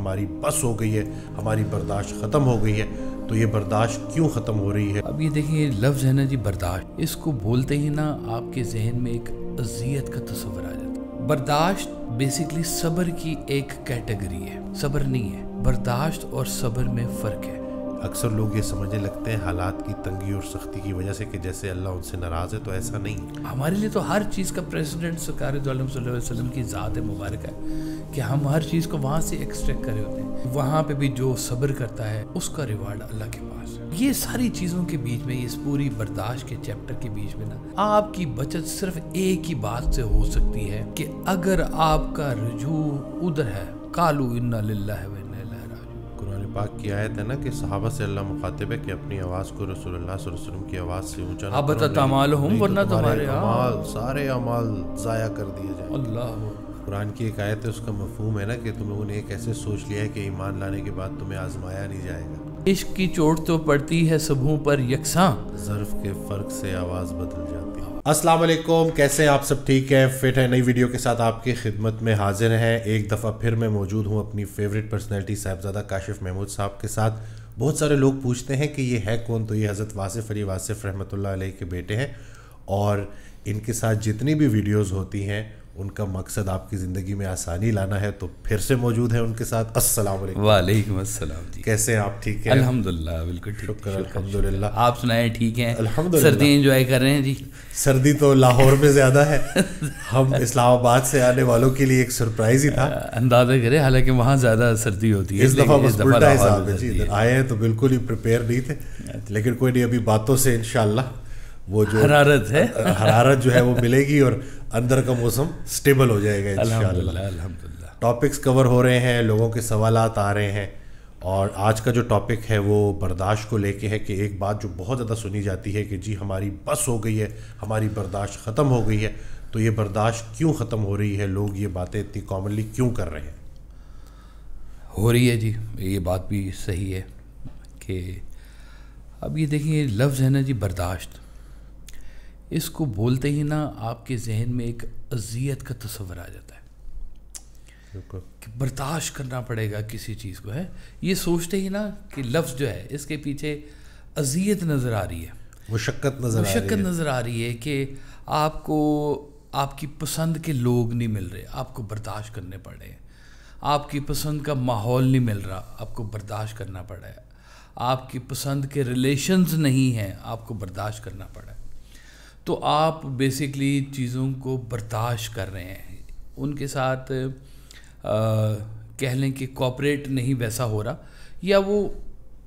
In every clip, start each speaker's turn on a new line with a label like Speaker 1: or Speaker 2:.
Speaker 1: ہماری بس ہو گئی ہے, ہماری برداشت ختم ہو گئی ہے, تو یہ برداشت کیوں ختم ہو رہی ہے؟
Speaker 2: اب یہ دیکھیں یہ لفظ ہے نا جی برداشت, اس کو بولتے ہی نا آپ کے ذہن میں ایک اذیت کا تصور آ جاتا ہے. برداشت بیسیکلی صبر کی ایک کیٹیگری ہے, صبر نہیں ہے. برداشت اور صبر میں فرق ہے.
Speaker 1: اکثر لوگ یہ سمجھنے لگتے ہیں حالات کی تنگی اور سختی کی وجہ سے کہ جیسے اللہ ان سے ناراض ہے, تو ایسا نہیں ہے.
Speaker 2: ہمارے لیے تو ہر چیز کا پریزیڈنٹ سرکار دو عالم صلی اللہ علیہ وسلم کی ذات مبارک ہے کہ ہم ہر چیز کو وہاں سے ایکسٹریکٹ کرے ہوتے ہیں. وہاں پہ بھی جو صبر کرتا ہے اس کا ریوارڈ اللہ کے پاس ہے. یہ ساری چیزوں کے بیچ میں, اس پوری برداشت کے چیپٹر کے بیچ میں نا آپ کی بچت صرف ایک ہی بات سے ہو سکتی ہے کہ اگر آپ کا رجوع ادھر ہے, قالوا انا للہ و انا الیہ راجعون.
Speaker 1: قرآن پاک کی آیت ہے نا کہ صحابہ سے اللہ مخاطب ہے کہ اپنی آواز کو رسول اللہ صلی اللہ علیہ وسلم کی آواز سے اونچا نہ کرو,
Speaker 2: اعمالہم ورنہ تمہارے
Speaker 1: اعمال سارے اعمال ضائع کر دیے جائیں.
Speaker 2: اللہ
Speaker 1: قرآن کی ایک آیت ہے, اس کا مفہوم ہے نا کہ تم لوگوں نے ایک ایسے سوچ لیا ہے کہ ایمان لانے کے بعد تمہیں آزمایا نہیں جائے گا.
Speaker 2: عشق کی چوٹ تو پڑتی ہے سبھوں پر یکساں,
Speaker 1: ظرف کے فرق سے آواز بدل جاتی ہے. السلام علیکم, کیسے ہیں آپ سب؟ ٹھیک ہے, فٹ ہے. نئی ویڈیو کے ساتھ آپ کی خدمت میں حاضر ہیں. ایک دفعہ پھر میں موجود ہوں اپنی فیوریٹ پرسنالٹی صاحبزادہ کاشف محمود صاحب کے ساتھ. بہت سارے لوگ پوچھتے ہیں کہ یہ ہے کون, تو یہ حضرت واصف علی واصف رحمۃ اللہ علیہ کے بیٹے ہیں, اور ان کے ساتھ جتنی بھی ویڈیوز ہوتی ہیں ان کا مقصد آپ کی زندگی میں آسانی لانا ہے. تو پھر سے موجود ہے ان کے ساتھ. السلام علیکم.
Speaker 2: وعلیکم السلام جی,
Speaker 1: کیسے ہیں آپ؟ ٹھیک ہے
Speaker 2: الحمدللہ, بالکل ٹھیک.
Speaker 1: شکر الحمدللہ.
Speaker 2: آپ سنائیں ٹھیک ہیں؟
Speaker 1: الحمدللہ.
Speaker 2: سردی انجوائے کر رہے ہیں جی؟
Speaker 1: سردی تو لاہور میں زیادہ ہے. ہم اسلام آباد سے آنے والوں کے لیے ایک سرپرائز ہی تھا.
Speaker 2: اندازہ کریں, حالانکہ وہاں زیادہ سردی ہوتی ہے.
Speaker 1: اس دفعہ بس الٹا حساب ہے جی, آئے ہیں تو بالکل ہی پریپیئر نہیں تھے, لیکن کوئی نہیں, ابھی باتوں سے انشاءاللہ وہ جو
Speaker 2: حرارت ہے,
Speaker 1: حرارت جو ہے وہ ملے گی اور اندر کا موسم سٹیبل ہو جائے گا انشاءاللہ.
Speaker 2: الحمدللہ.
Speaker 1: ٹاپکس کور ہو رہے ہیں, لوگوں کے سوالات آ رہے ہیں, اور آج کا جو ٹاپک ہے وہ برداشت کو لے کے ہے. کہ ایک بات جو بہت زیادہ سنی جاتی ہے کہ جی ہماری بس ہو گئی ہے, ہماری برداشت ختم ہو گئی ہے, تو یہ برداشت کیوں ختم ہو رہی ہے؟ لوگ یہ باتیں اتنی کامنلی کیوں کر رہے ہیں؟
Speaker 2: ہو رہی ہے جی, یہ بات بھی صحیح ہے کہ اب یہ دیکھیں یہ لفظ ہے نا جی برداشت, اس کو بولتے ہی نا آپ کے ذہن میں ایک اذیت کا تصور آ جاتا ہے کہ برداشت کرنا پڑے گا کسی چیز کو. ہے یہ سوچتے ہی نا کہ لفظ جو ہے اس کے پیچھے اذیت نظر آ رہی ہے,
Speaker 1: مشقت
Speaker 2: نظر آ رہی ہے کہ آپ کو آپ کی پسند کے لوگ نہیں مل رہے, آپ کو برداشت کرنے پڑ رہے ہیں. آپ کی پسند کا ماحول نہیں مل رہا, آپ کو برداشت کرنا پڑ رہا ہے. آپ کی پسند کے ریلیشنز نہیں ہیں, آپ کو برداشت کرنا پڑ رہا ہے. تو آپ بیسکلی چیزوں کو برداشت کر رہے ہیں, ان کے ساتھ کہہ لیں کہ کوآپریٹ نہیں ویسا ہو رہا, یا وہ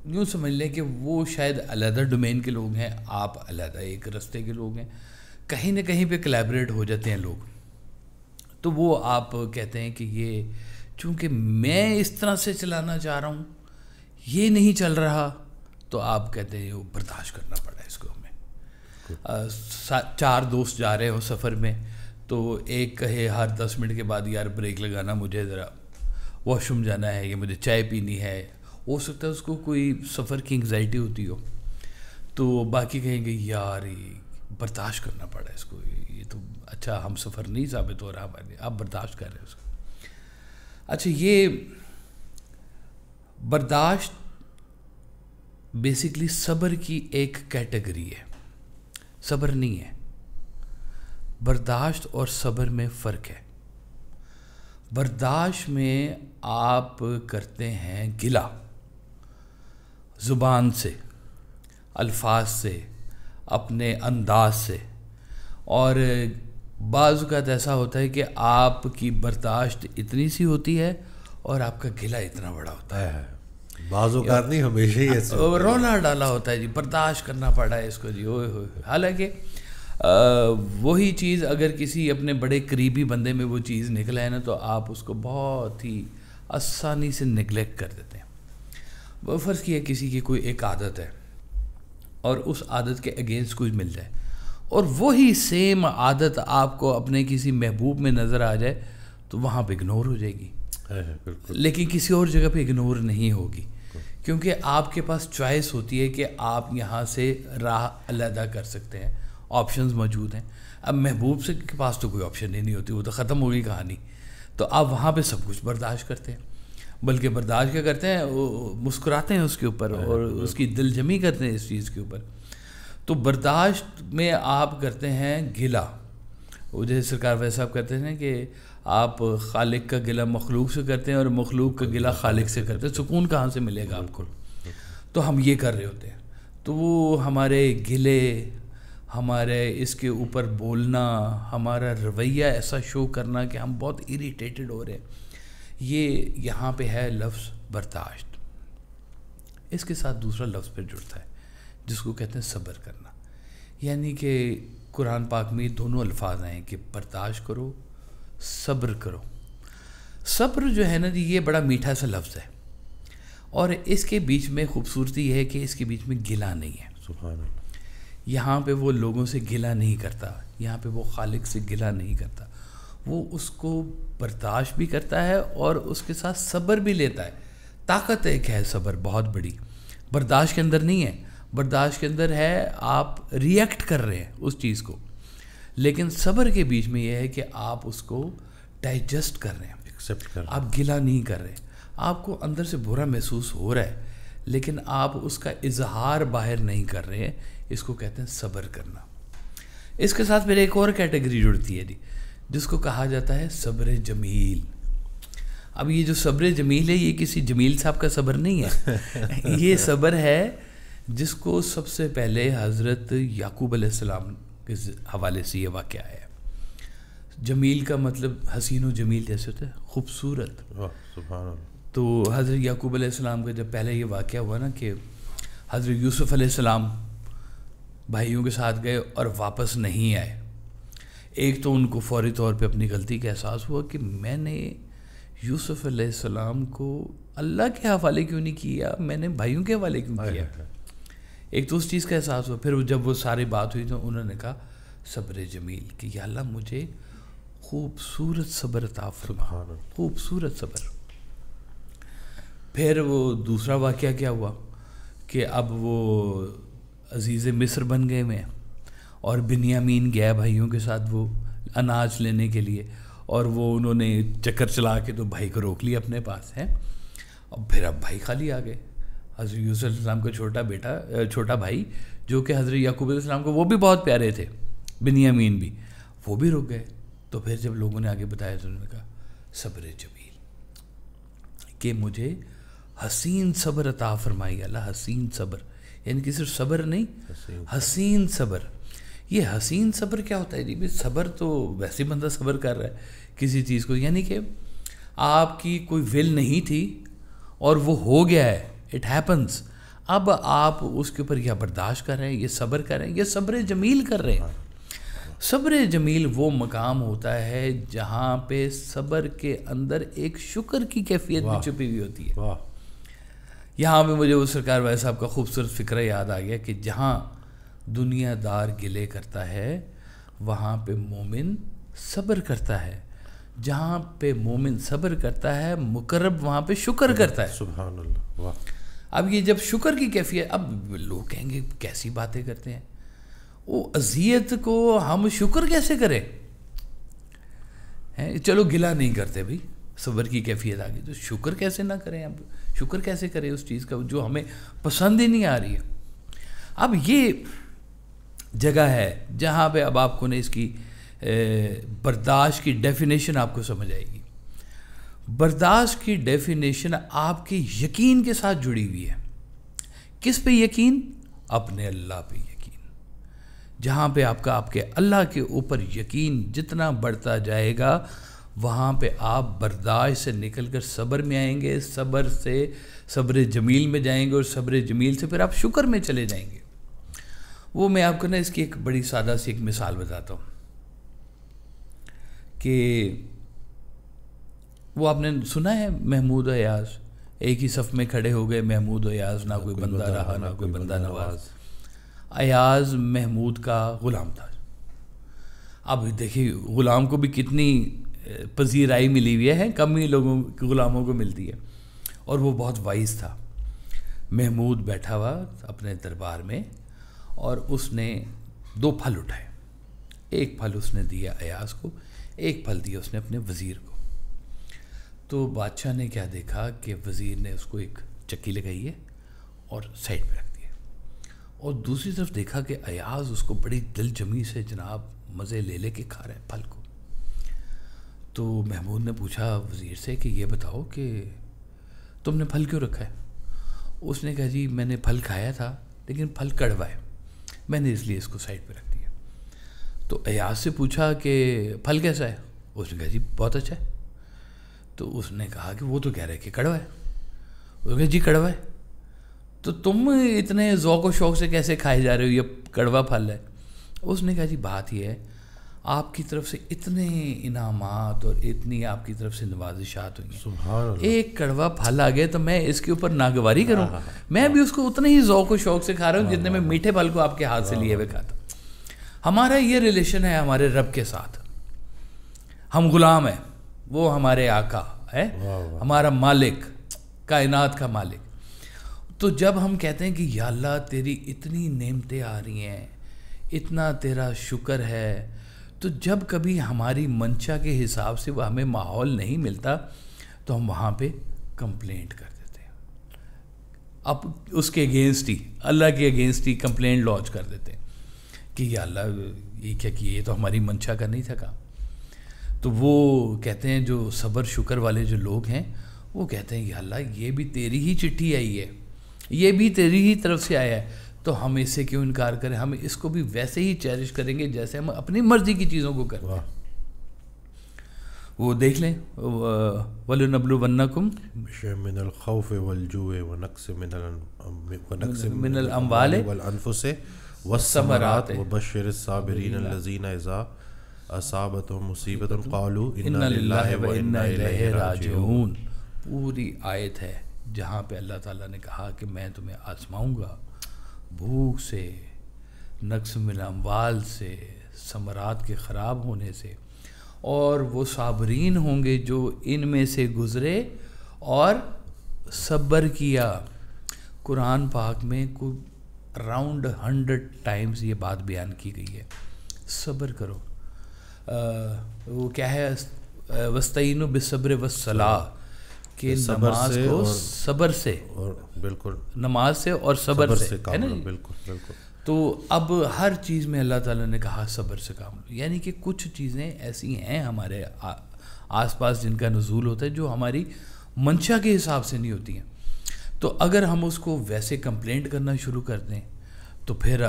Speaker 2: یوں سمجھ لیں کہ وہ شاید علیحدہ ڈومین کے لوگ ہیں, آپ علیحدہ ایک رستے کے لوگ ہیں, کہیں نہ کہیں پہ کلیبریٹ ہو جاتے ہیں لوگ. تو وہ آپ کہتے ہیں کہ یہ چونکہ میں اس طرح سے چلانا چاہ رہا ہوں, یہ نہیں چل رہا, تو آپ کہتے ہیں وہ برداشت کرنا پڑا ہے اس کو. 4 دوست جا رہے ہو سفر میں, تو ایک کہے ہر 10 منٹ کے بعد یار بریک لگانا, مجھے ذرا واش روم جانا ہے, یا مجھے چائے پینی ہے. ہو سکتا ہے اس کو کوئی سفر کی انگزائٹی ہوتی ہو, تو باقی کہیں گے یار یہ برداشت کرنا پڑا اس کو, یہ تو اچھا ہم سفر نہیں ثابت ہو رہا ہمارے, آپ برداشت کر رہے ہیں اس کو. اچھا, یہ برداشت بیسیکلی صبر کی ایک کیٹیگری ہے, صبر نہیں ہے. برداشت اور صبر میں فرق ہے. برداشت میں آپ کرتے ہیں گلہ, زبان سے, الفاظ سے, اپنے انداز سے, اور بعض اوقات ایسا ہوتا ہے کہ آپ کی برداشت اتنی سی ہوتی ہے اور آپ کا گلہ اتنا بڑا ہوتا ہے.
Speaker 1: بعض اوقات نہیں, ہمیشہ ہی ایسے
Speaker 2: رونا ڈالا ہوتا ہے جی, برداشت کرنا پڑا ہے اس کو جی. حالانکہ وہی چیز اگر کسی اپنے بڑے قریبی بندے میں وہ چیز نکلا ہے نا, تو آپ اس کو بہت ہی آسانی سے نگلیکٹ کر دیتے ہیں. وہ فرض کیا کسی کی کوئی ایک عادت ہے اور اس عادت کے اگینسٹ کچھ مل جائے, اور وہی سیم عادت آپ کو اپنے کسی محبوب میں نظر آ جائے, تو وہاں پہ اگنور ہو جائے گی. لیکن کسی اور جگہ پہ اگنور نہیں ہوگی, کیونکہ آپ کے پاس چوائس ہوتی ہے کہ آپ یہاں سے راہ علیحدہ کر سکتے ہیں, آپشنز موجود ہیں. اب محبوب سے کے پاس تو کوئی آپشن ہی نہیں ہوتی, وہ تو ختم ہوگی کہانی. تو آپ وہاں پہ سب کچھ برداشت کرتے ہیں. بلکہ برداشت کیا کرتے ہیں, وہ مسکراتے ہیں اس کے اوپر اور اس کی دل جمی کرتے ہیں اس چیز کے اوپر. تو برداشت میں آپ کرتے ہیں گلہ, وہ جیسے سرکار ویسے صاحب کہتے ہیں کہ آپ خالق کا گلہ مخلوق سے کرتے ہیں اور مخلوق کا گلہ خالق سے کرتے ہیں, سکون کہاں سے ملے گا آپ کو؟ تو ہم یہ کر رہے ہوتے ہیں. تو وہ ہمارے گلے, ہمارے اس کے اوپر بولنا, ہمارا رویہ ایسا شو کرنا کہ ہم بہت اریٹیٹڈ ہو رہے ہیں, یہ یہاں پہ ہے لفظ برداشت. اس کے ساتھ دوسرا لفظ پھر جڑتا ہے جس کو کہتے ہیں صبر کرنا. یعنی کہ قرآن پاک میں دونوں الفاظ ہیں کہ برداشت کرو, صبر کرو. صبر جو ہے نا جی, یہ بڑا میٹھا سا لفظ ہے, اور اس کے بیچ میں خوبصورتی یہ ہے کہ اس کے بیچ میں گلہ نہیں ہے.
Speaker 1: سبحان اللہ.
Speaker 2: یہاں پہ وہ لوگوں سے گلہ نہیں کرتا, یہاں پہ وہ خالق سے گلہ نہیں کرتا, وہ اس کو برداشت بھی کرتا ہے اور اس کے ساتھ صبر بھی لیتا ہے. طاقت ایک ہے صبر بہت بڑی, برداشت کے اندر نہیں ہے. برداشت کے اندر ہے آپ ریئیکٹ کر رہے ہیں اس چیز کو, لیکن صبر کے بیچ میں یہ ہے کہ آپ اس کو ڈائجسٹ کر رہے ہیں,
Speaker 1: ایکسیپٹ کر رہے ہیں.
Speaker 2: آپ گلہ نہیں کر رہے. آپ کو اندر سے برا محسوس ہو رہا ہے لیکن آپ اس کا اظہار باہر نہیں کر رہے ہیں. اس کو کہتے ہیں صبر کرنا. اس کے ساتھ پھر ایک اور کیٹیگری جڑتی ہے جی, جس کو کہا جاتا ہے صبر جمیل. اب یہ جو صبر جمیل ہے یہ کسی جمیل صاحب کا صبر نہیں ہے, یہ صبر ہے جس کو سب سے پہلے حضرت یعقوب علیہ السلام کے حوالے سے یہ واقعہ ہے. جمیل کا مطلب حسین و جمیل جیسے ہوتا ہے, خوبصورت.
Speaker 1: سبحان اللہ.
Speaker 2: تو حضرت یعقوب علیہ السلام کا جب پہلے یہ واقعہ ہوا نا کہ حضرت یوسف علیہ السلام بھائیوں کے ساتھ گئے اور واپس نہیں آئے, ایک تو ان کو فوری طور پہ اپنی غلطی کا احساس ہوا کہ میں نے یوسف علیہ السلام کو اللہ کے حوالے کیوں نہیں کیا, میں نے بھائیوں کے حوالے کیوں کیا. ایک تو اس چیز کا احساس ہوا. پھر جب وہ ساری بات ہوئی تو انہوں نے کہا صبر جمیل, کہ یا اللہ مجھے خوبصورت صبر عطا فرما, خوبصورت صبر. پھر وہ دوسرا واقعہ کیا ہوا کہ اب وہ عزیز مصر بن گئے میں, اور بنیامین گیا بھائیوں کے ساتھ وہ اناج لینے کے لیے, اور وہ انہوں نے چکر چلا کے تو بھائی کو روک لیا اپنے پاس ہے. اور پھر اب بھائی خالی آ گئے. حضرت یوسف علیہ السلام کا چھوٹا بھائی جو کہ حضرت یعقوب علیہ السلام کو وہ بھی بہت پیارے تھے, بنیامین بھی, وہ بھی رک گئے. تو پھر جب لوگوں نے آگے بتایا تو انہوں نے کہا صبر جمیل, کہ مجھے حسین صبر عطا فرمائی اللہ, حسین صبر. یعنی کہ صرف صبر نہیں, حسین صبر. یہ حسین صبر کیا ہوتا ہے جی؟ صبر تو ویسے بندہ صبر کر رہا ہے کسی چیز کو, یعنی کہ آپ کی کوئی ول نہیں تھی اور وہ ہو گیا ہے, اٹ ہیپنس. اب آپ اس کے اوپر یا برداشت کر رہے ہیں, یہ صبر کر رہے ہیں, یہ صبر جمیل کر رہے ہیں. صبر جمیل وہ مقام ہوتا ہے جہاں پہ صبر کے اندر ایک شکر کی کیفیت بھی چھپی ہوئی ہوتی ہے. یہاں پہ مجھے وہ سرکار ویسے صاحب کا خوبصورت فکرہ یاد آ گیا کہ جہاں دنیا دار گلے کرتا ہے وہاں پہ مومن صبر کرتا ہے, جہاں پہ مومن صبر کرتا ہے مقرب وہاں پہ شکر کرتا ہے.
Speaker 1: سبحان اللہ. واہ.
Speaker 2: اب یہ جب شکر کی کیفیت, اب لوگ کہیں گے کیسی باتیں کرتے ہیں, وہ اذیت کو ہم شکر کیسے کریں؟ چلو گلہ نہیں کرتے بھائی, صبر کی کیفیت آ گئی تو شکر کیسے نہ کریں؟ اب شکر کیسے کریں اس چیز کا جو ہمیں پسند ہی نہیں آ رہی ہے. اب یہ جگہ ہے جہاں پہ اب آپ کو نے اس کی برداشت کی ڈیفینیشن آپ کو سمجھ آئے گی. برداشت کی ڈیفینیشن آپ کے یقین کے ساتھ جڑی ہوئی ہے. کس پہ یقین؟ اپنے اللہ پہ یقین. جہاں پہ آپ کے اللہ کے اوپر یقین جتنا بڑھتا جائے گا وہاں پہ آپ برداشت سے نکل کر صبر میں آئیں گے, صبر سے صبر جمیل میں جائیں گے, اور صبر جمیل سے پھر آپ شکر میں چلے جائیں گے. وہ میں آپ کو نا اس کی ایک بڑی سادہ سی ایک مثال بتاتا ہوں کہ وہ آپ نے سنا ہے محمود و ایاز, ایک ہی صف میں کھڑے ہو گئے محمود و ایاز, نہ کوئی بندہ رہا نہ کوئی بندہ نواز. ایاز محمود کا غلام تھا. اب دیکھیے غلام کو بھی کتنی پذیرائی ملی ہوئی ہے, کم ہی لوگوں غلاموں کو ملتی ہے, اور وہ بہت وائز تھا. محمود بیٹھا ہوا اپنے دربار میں اور اس نے 2 پھل اٹھائے. ایک پھل اس نے دیا ایاز کو, ایک پھل دیا اس نے اپنے وزیر کو. تو بادشاہ نے کیا دیکھا کہ وزیر نے اس کو ایک چکی لگائی ہے اور سائڈ پہ رکھ دیا، اور دوسری طرف دیکھا کہ ایاز اس کو بڑی دل جمی سے جناب مزے لے لے کے کھا رہا ہے پھل کو۔ تو محمود نے پوچھا وزیر سے کہ یہ بتاؤ کہ تم نے پھل کیوں رکھا ہے؟ اس نے کہا جی میں نے پھل کھایا تھا لیکن پھل کڑوا ہے، میں نے اس لیے اس کو سائڈ پہ رکھ دیا۔ تو ایاز سے پوچھا کہ پھل کیسا ہے؟ اس نے کہا جی بہت اچھا ہے۔ تو اس نے کہا کہ وہ تو کہہ رہے کہ کڑوا ہے۔ اس نے کہا جی کڑوا ہے، تو تم اتنے ذوق و شوق سے کیسے کھائے جا رہے ہو، یہ کڑوا پھل ہے؟ اس نے کہا جی بات یہ ہے آپ کی طرف سے اتنے انعامات اور اتنی آپ کی طرف سے نوازشات ہوئی ہیں،
Speaker 1: سبحان اللہ،
Speaker 2: ایک کڑوا پھل آ گیا تو میں اس کے اوپر ناگواری کروں؟ میں بھی اس کو اتنے ہی ذوق و شوق سے کھا رہا ہوں جتنے میں میٹھے پھل کو آپ کے ہاتھ سے لیے ہوئے کھاتا ہوں۔ ہمارا یہ ریلیشن ہے ہمارے رب کے ساتھ، ہم غلام ہیں، وہ ہمارے آقا ہے، ہمارا مالک، کائنات کا مالک۔ تو جب ہم کہتے ہیں کہ یا اللہ تیری اتنی نعمتیں آ رہی ہیں، اتنا تیرا شکر ہے، تو جب کبھی ہماری منشا کے حساب سے وہ ہمیں ماحول نہیں ملتا تو ہم وہاں پہ کمپلینٹ کر دیتے ہیں، اب اس کے اگینسٹ ہی، اللہ کے اگینسٹ ہی کمپلینٹ لانچ کر دیتے ہیں کہ یا اللہ یہ کیا کیا، یہ تو ہماری منشا کا نہیں تھا کام۔ تو وہ کہتے ہیں جو صبر شکر والے جو لوگ ہیں وہ کہتے ہیں یا اللہ یہ بھی تیری ہی چٹھی آئی ہے، یہ بھی تیری ہی طرف سے آیا ہے، تو ہم اس سے کیوں انکار کریں، ہم اس کو بھی ویسے ہی چیریش کریں گے جیسے ہم اپنی مرضی کی چیزوں کو کرتے ہیں۔ وہ دیکھ لیں وَلَنَبْلُوَنَّكُمْ
Speaker 1: بِشَيْءٍ مِّنَ الْخَوْفِ وَالْجُوعِ وَنَقْصٍ
Speaker 2: مِّنَ الْأَمْوَالِ
Speaker 1: وَالْأَنفُسِ وَالثَّمَرَاتِ وَبَشِّرِ الصَّابِرِينَ الَّذِينَ إِذَا أَصَابَتْهُم مُّصِیبَةٌ قَالُوا
Speaker 2: اِنَّا لِلَّهِ وَإِنَّا إِلَیْهِ رَاجِعُونَ۔ پوری آیت ہے جہاں پہ اللہ تعالیٰ نے کہا کہ میں تمہیں آزماؤں گا بھوک سے، نقص من اموال سے، ثمرات کے خراب ہونے سے، اور وہ صابرین ہوں گے جو ان میں سے گزرے اور صبر کیا۔ قرآن پاک میں کوئی اراؤنڈ 100 ٹائمز یہ بات بیان کی گئی ہے، صبر کرو۔ وہ کیا ہے وَاسْتَعِینُوا بِالصَّبْرِ وَالصَّلَاةِ، کہ نماز کو صبر سے،
Speaker 1: اور بالکل
Speaker 2: نماز سے اور صبر سے ہے نا جی؟
Speaker 1: بالکل بالکل۔
Speaker 2: تو اب ہر چیز میں اللہ تعالیٰ نے کہا صبر سے کام لو، یعنی کہ کچھ چیزیں ایسی ہیں ہمارے آس پاس جن کا نزول ہوتا ہے جو ہماری منشا کے حساب سے نہیں ہوتی ہیں، تو اگر ہم اس کو ویسے کمپلینٹ کرنا شروع کر دیں تو پھر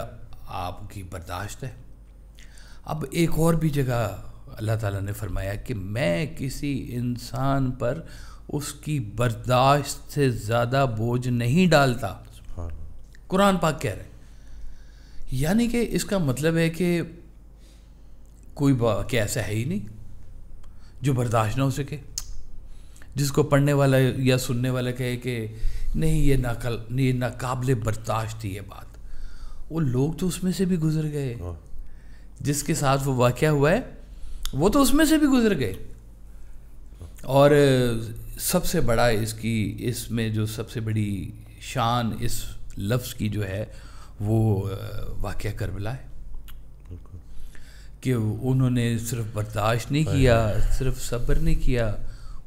Speaker 2: آپ کی برداشت ہے۔ اب ایک اور بھی جگہ اللہ تعالیٰ نے فرمایا کہ میں کسی انسان پر اس کی برداشت سے زیادہ بوجھ نہیں ڈالتا، قرآن پاک کہہ رہے ہیں۔ یعنی کہ اس کا مطلب ہے کہ کوئی واقعہ ایسا ہے ہی نہیں جو برداشت نہ ہو سکے، جس کو پڑھنے والا یا سننے والا کہے کہ نہیں یہ ناقابل برداشت تھی یہ بات۔ وہ لوگ تو اس میں سے بھی گزر گئے، جس کے ساتھ وہ واقعہ ہوا ہے وہ تو اس میں سے بھی گزر گئے۔ اور سب سے بڑا اس میں جو سب سے بڑی شان اس لفظ کی جو ہے وہ واقعہ کربلا ہے، کہ انہوں نے صرف برداشت نہیں کیا، صرف صبر نہیں کیا،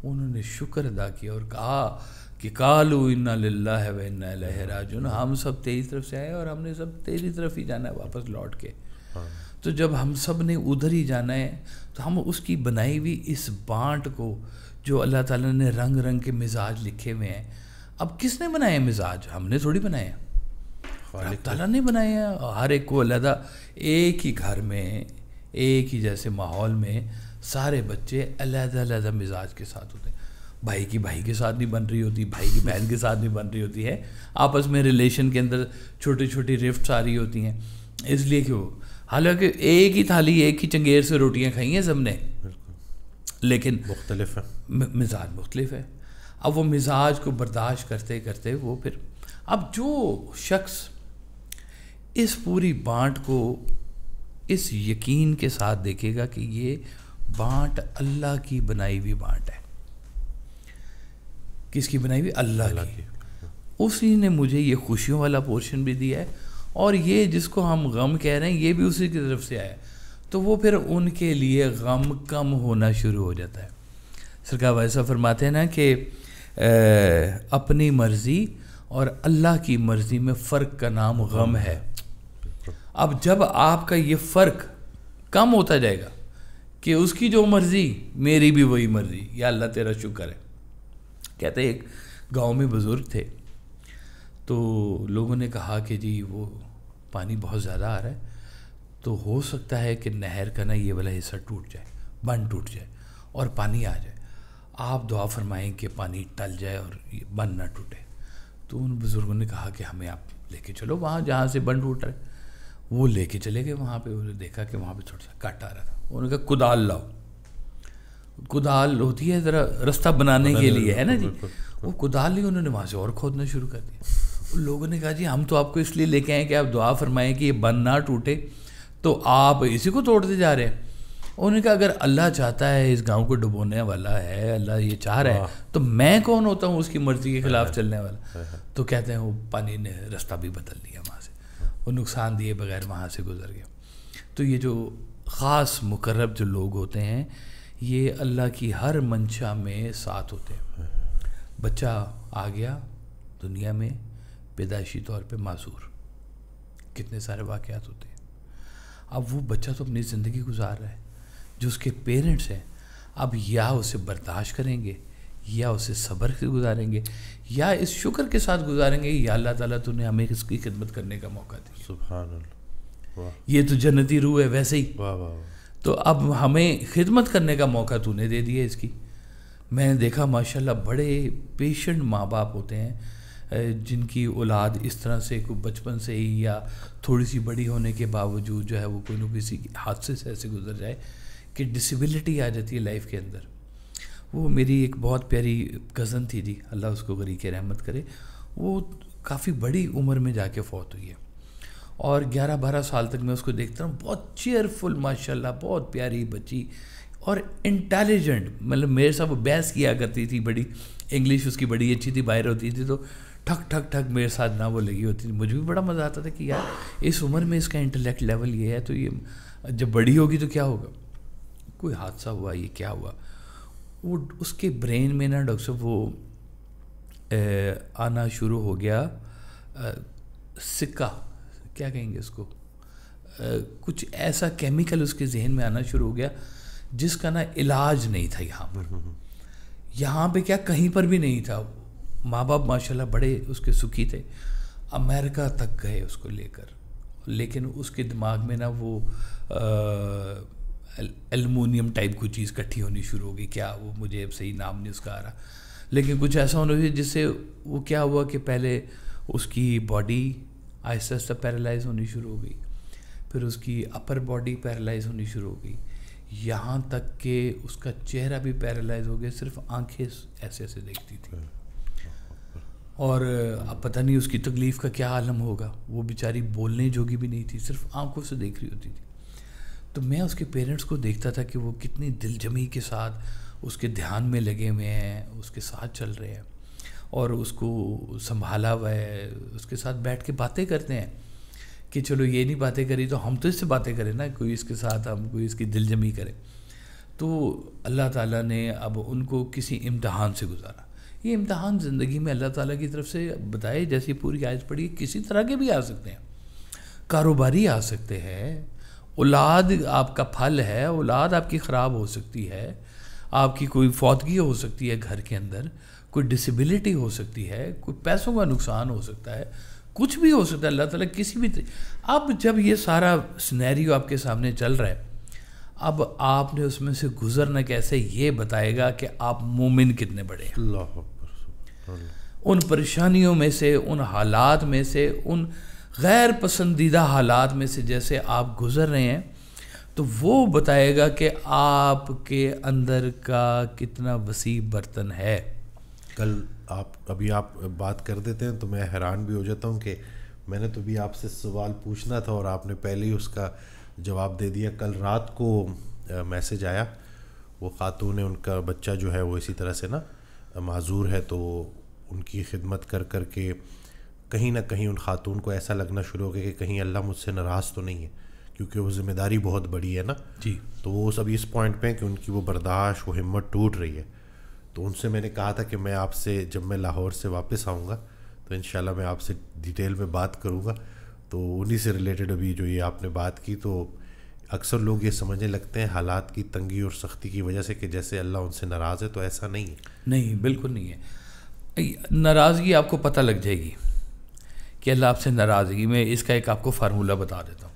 Speaker 2: انہوں نے شکر ادا کیا اور کہا کہ قالوا انا للہ و انا الیہ راجعون، ہم سب تیری طرف سے آئے اور ہم نے سب تیری طرف ہی جانا ہے واپس لوٹ کے۔ تو جب ہم سب نے ادھر ہی جانا ہے تو ہم اس کی بنائی ہوئی اس بانٹ کو، جو اللہ تعالیٰ نے رنگ رنگ کے مزاج لکھے ہوئے ہیں، اب کس نے بنائے مزاج؟ ہم نے تھوڑی بنائے ہیں، اللہ تعالیٰ نے بنائے ہیں۔ ہر ایک کو علیحدہ، ایک ہی گھر میں ایک ہی جیسے ماحول میں سارے بچے علیحدہ علیحدہ مزاج کے ساتھ ہوتے ہیں، بھائی کی بھائی کے ساتھ نہیں بن رہی ہوتی، بھائی کی بہن کے ساتھ نہیں بن رہی ہوتی ہے، آپس میں ریلیشن کے اندر چھوٹی چھوٹی رفٹس آ رہی ہوتی ہیں، اس لیے کہ وہ حالانکہ ایک ہی تھالی ایک ہی چنگیر سے روٹیاں کھائی ہیں سب نے، لیکن
Speaker 1: مختلف ہے،
Speaker 2: مزاج مختلف ہے۔ اب وہ مزاج کو برداشت کرتے کرتے وہ پھر، اب جو شخص اس پوری بانٹ کو اس یقین کے ساتھ دیکھے گا کہ یہ بانٹ اللہ کی بنائی ہوئی بانٹ ہے، کس کی بنائی ہوئی؟ اللہ کی، اسی نے مجھے یہ خوشیوں والا پورشن بھی دیا ہے، اور یہ جس کو ہم غم کہہ رہے ہیں یہ بھی اسی کی طرف سے آیا ہے، تو وہ پھر ان کے لیے غم کم ہونا شروع ہو جاتا ہے۔ سرکار ویسا فرماتے ہیں نا کہ اپنی مرضی اور اللہ کی مرضی میں فرق کا نام غم ہے. اب جب آپ کا یہ فرق کم ہوتا جائے گا کہ اس کی جو مرضی میری بھی وہی مرضی, یا اللہ تیرا شکر ہے. کہتے ہیں ایک گاؤں میں بزرگ تھے, تو لوگوں نے کہا کہ جی وہ پانی بہت زیادہ آ رہا ہے, تو ہو سکتا ہے کہ نہر کا نا یہ والا حصہ ٹوٹ جائے, بند ٹوٹ جائے اور پانی آ جائے. آپ دعا فرمائیں کہ پانی ٹل جائے اور یہ بند نہ ٹوٹے. تو ان بزرگوں نے کہا کہ ہمیں آپ لے کے چلو وہاں جہاں سے بند ٹوٹ رہا ہے. وہ لے کے چلے گئے وہاں پہ. انہوں نے دیکھا کہ وہاں پہ تھوڑا سا کٹ آ رہا تھا. انہوں نے کہا کدال لاؤ. کدال ہوتی ہے ذرا رستہ بنانے کے لیے, ہے نا جی. وہ کدال لی, انہوں نے وہاں سے اور کھودنا شروع کر دیا. لوگوں نے کہا جی ہم تو آپ کو اس لیے لے کے آئے کہ آپ دعا فرمائیں کہ یہ بند نہ ٹوٹے, تو آپ اسی کو توڑتے جا رہے ہیں. انہوں نے کہا اگر اللہ چاہتا ہے اس گاؤں کو ڈبونے والا ہے, اللہ یہ چاہ رہا ہے, تو میں کون ہوتا ہوں اس کی مرضی کے خلاف چلنے والا. تو کہتے ہیں وہ پانی نے رستہ بھی بدل دیا وہاں سے, وہ نقصان دیے بغیر وہاں سے گزر گیا. تو یہ جو خاص مقرب جو لوگ ہوتے ہیں یہ اللہ کی ہر منشا میں ساتھ ہوتے ہیں. بچہ آ گیا دنیا میں پیدائشی طور پہ معذور, کتنے سارے واقعات ہوتے ہیں. اب وہ بچہ تو اپنی زندگی گزار رہا ہے, جو اس کے پیرنٹس ہیں اب یا اسے برداشت کریں گے, یا اسے صبر سے گزاریں گے, یا اس شکر کے ساتھ گزاریں گے یا اللہ تعالیٰ تو نے ہمیں اس کی خدمت کرنے کا موقع دیا.
Speaker 1: سبحان اللہ,
Speaker 2: یہ تو جنتی روح ہے ویسے ہی. تو اب ہمیں خدمت کرنے کا موقع تو نے دے دیا اس کی. میں نے دیکھا ماشاءاللہ بڑے پیشنٹ ماں باپ ہوتے ہیں جن کی اولاد اس طرح سے کوئی بچپن سے ہی یا تھوڑی سی بڑی ہونے کے باوجود جو ہے وہ کوئی نہ کسی حادثے سے ایسے گزر جائے کہ ڈسیبلٹی آ جاتی ہے لائف کے اندر. وہ میری ایک بہت پیاری کزن تھی جی, اللہ اس کو غریق رحمت کرے. وہ کافی بڑی عمر میں جا کے فوت ہوئی ہے, اور 11-12 سال تک میں اس کو دیکھتا ہوں. بہت چیئرفل ماشاءاللہ, بہت پیاری بچی اور انٹیلیجنٹ. مطلب میرے ساتھ وہ بحث کیا کرتی تھی, بڑی انگلش اس کی بڑی اچھی تھی, باہر ہوتی تھی تو ٹھک ٹھک ٹھک میرے ساتھ نہ وہ لگی ہوتی تھی. مجھے بھی بڑا مزہ آتا تھا کہ یار اس عمر میں اس کا انٹلیکٹ لیول یہ ہے, تو یہ جب بڑی ہوگی تو کیا ہوگا. کوئی حادثہ ہوا, یہ کیا ہوا, وہ اس کے برین میں نا ڈاکٹر صاحب وہ آنا شروع ہو گیا سکہ, کیا کہیں گے اس کو, کچھ ایسا کیمیکل اس کے ذہن میں آنا شروع ہو گیا جس کا نا علاج نہیں تھا یہاں پر. یہاں پہ کیا کہیں پر بھی نہیں تھا. ماں باپ ماشاءاللہ بڑے اس کے سکھی تھے, امریکہ تک گئے اس کو لے کر, لیکن اس کے دماغ میں نا وہ ایلومینیم ٹائپ کوئی چیز کٹھی ہونی شروع ہو گئی. کیا وہ مجھے اب صحیح نام نہیں اس کا آ رہا, لیکن کچھ ایسا ہونا چاہیے جس سے وہ کیا ہوا کہ پہلے اس کی باڈی آہستہ آہستہ پیرالائز ہونی شروع ہو گئی, پھر اس کی اپر باڈی پیرالائز ہونی شروع ہو گئی, یہاں تک کہ اس کا چہرہ بھی پیرالائز ہو گیا, صرف آنکھیں ایسے ایسے دیکھتی تھی. اور اب پتہ نہیں اس کی تکلیف کا کیا عالم ہوگا. وہ بیچاری بولنے جوگی بھی نہیں تھی, صرف آنکھوں سے دیکھ رہی ہوتی تھی. تو میں اس کے پیرنٹس کو دیکھتا تھا کہ وہ کتنی دل جمی کے ساتھ اس کے دھیان میں لگے ہوئے ہیں, اس کے ساتھ چل رہے ہیں اور اس کو سنبھالا ہوا ہے, اس کے ساتھ بیٹھ کے باتیں کرتے ہیں کہ چلو یہ نہیں باتیں کری تو ہم تو اس سے باتیں کریں نا, کوئی اس کے ساتھ ہم کوئی اس کی دل جمی کرے. تو اللہ تعالیٰ نے اب ان کو کسی امتحان سے گزارا. یہ امتحان زندگی میں اللہ تعالیٰ کی طرف سے بتائے, جیسی پوری آیت پڑھی, کسی طرح کے بھی آ سکتے ہیں. کاروباری آ سکتے ہیں, اولاد آپ کا پھل ہے, اولاد آپ کی خراب ہو سکتی ہے, آپ کی کوئی فوتگی ہو سکتی ہے گھر کے اندر, کوئی ڈسیبلٹی ہو سکتی ہے, کوئی پیسوں کا نقصان ہو سکتا ہے, کچھ بھی ہو سکتا ہے. اللہ تعالیٰ کسی بھی اب جب یہ سارا سنیریو آپ کے سامنے چل رہا ہے, اب آپ نے اس میں سے گزرنا کیسے یہ بتائے گا کہ آپ مومن کتنے بڑے ہیں.
Speaker 1: اللہ
Speaker 2: ان پریشانیوں میں سے, ان حالات میں سے, ان غیر پسندیدہ حالات میں سے جیسے آپ گزر رہے ہیں, تو وہ بتائے گا کہ آپ کے اندر کا کتنا وسیع برتن ہے.
Speaker 1: کل ابھی آپ بات کر دیتے ہیں تو میں حیران بھی ہو جاتا ہوں کہ میں نے تو بھی آپ سے سوال پوچھنا تھا اور آپ نے پہلے ہی اس کا جواب دے دیا. کل رات کو میسج آیا, وہ خاتون ہے, ان کا بچہ جو ہے وہ اسی طرح سے نا معذور ہے, تو ان کی خدمت کر کر کے کہیں نہ کہیں ان خاتون کو ایسا لگنا شروع ہو گیا کہ کہیں اللہ مجھ سے ناراض تو نہیں ہے, کیونکہ وہ ذمہ داری بہت بڑی ہے نا جی. تو وہ سب اس پوائنٹ پہ ہیں کہ ان کی وہ برداشت, وہ ہمت ٹوٹ رہی ہے. تو ان سے میں نے کہا تھا کہ میں آپ سے جب میں لاہور سے واپس آؤں گا تو انشاءاللہ میں آپ سے ڈیٹیل میں بات کروں گا. تو انہی سے ریلیٹڈ ابھی جو یہ آپ نے بات کی, تو اکثر لوگ یہ سمجھنے لگتے ہیں حالات کی تنگی اور سختی کی وجہ سے کہ جیسے اللہ ان سے ناراض ہے, تو ایسا نہیں ہے.
Speaker 2: نہیں, بالکل نہیں ہے. ناراضگی آپ کو پتہ لگ جائے گی کہ اللہ آپ سے ناراضگی. میں اس کا ایک آپ کو فارمولہ بتا دیتا ہوں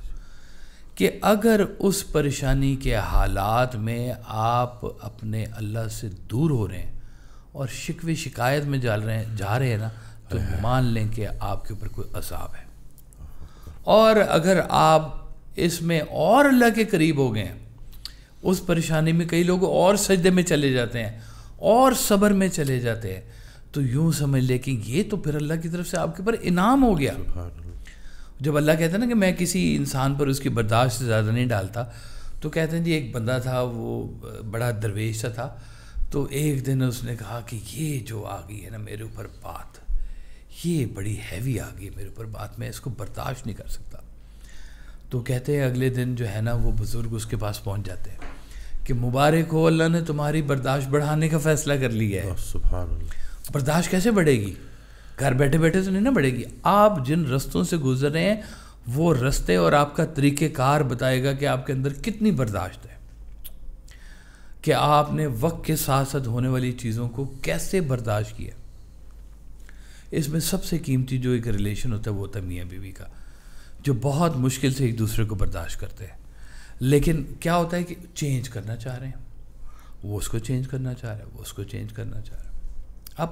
Speaker 2: کہ اگر اس پریشانی کے حالات میں آپ اپنے اللہ سے دور ہو رہے ہیں اور شکوے شکایت میں جا رہے ہیں نا, تو مان لیں کہ آپ کے اوپر کوئی عذاب ہے. اور اگر آپ اس میں اور اللہ کے قریب ہو گئے ہیں, اس پریشانی میں کئی لوگ اور سجدے میں چلے جاتے ہیں اور صبر میں چلے جاتے ہیں, تو یوں سمجھ لیں کہ یہ تو پھر اللہ کی طرف سے آپ کے اوپر انعام ہو گیا. جب اللہ کہتا ہے نا کہ میں کسی انسان پر اس کی برداشت سے زیادہ نہیں ڈالتا, تو کہتے ہیں جی ایک بندہ تھا, وہ بڑا درویش سا تھا, تو ایک دن اس نے کہا کہ یہ جو آ گئی ہے نا میرے اوپر بات, یہ بڑی ہیوی آ گئی میرے اوپر بات, میں اس کو برداشت نہیں کر سکتا. تو کہتے ہیں اگلے دن جو ہے نا وہ بزرگ اس کے پاس پہنچ جاتے ہیں کہ مبارک ہو, اللہ نے تمہاری برداشت بڑھانے کا فیصلہ کر لیا ہے.
Speaker 1: سبحان اللہ.
Speaker 2: برداشت کیسے بڑھے گی؟ گھر بیٹھے بیٹھے تو نہیں نا بڑھے گی. آپ جن رستوں سے گزر رہے ہیں وہ رستے اور آپ کا طریقہ کار بتائے گا کہ آپ کے اندر کتنی برداشت ہے, کہ آپ نے وقت کے ساتھ ساتھ ہونے والی چیزوں کو کیسے برداشت کیا. اس میں سب سے قیمتی جو ایک ریلیشن ہوتا ہے وہ ہوتا ہے میاں بیوی کا, جو بہت مشکل سے ایک دوسرے کو برداشت کرتے ہیں. لیکن کیا ہوتا ہے کہ چینج کرنا چاہ رہے ہیں, وہ اس کو چینج کرنا چاہ رہا ہے, وہ اس کو چینج کرنا چاہ رہا ہے. اب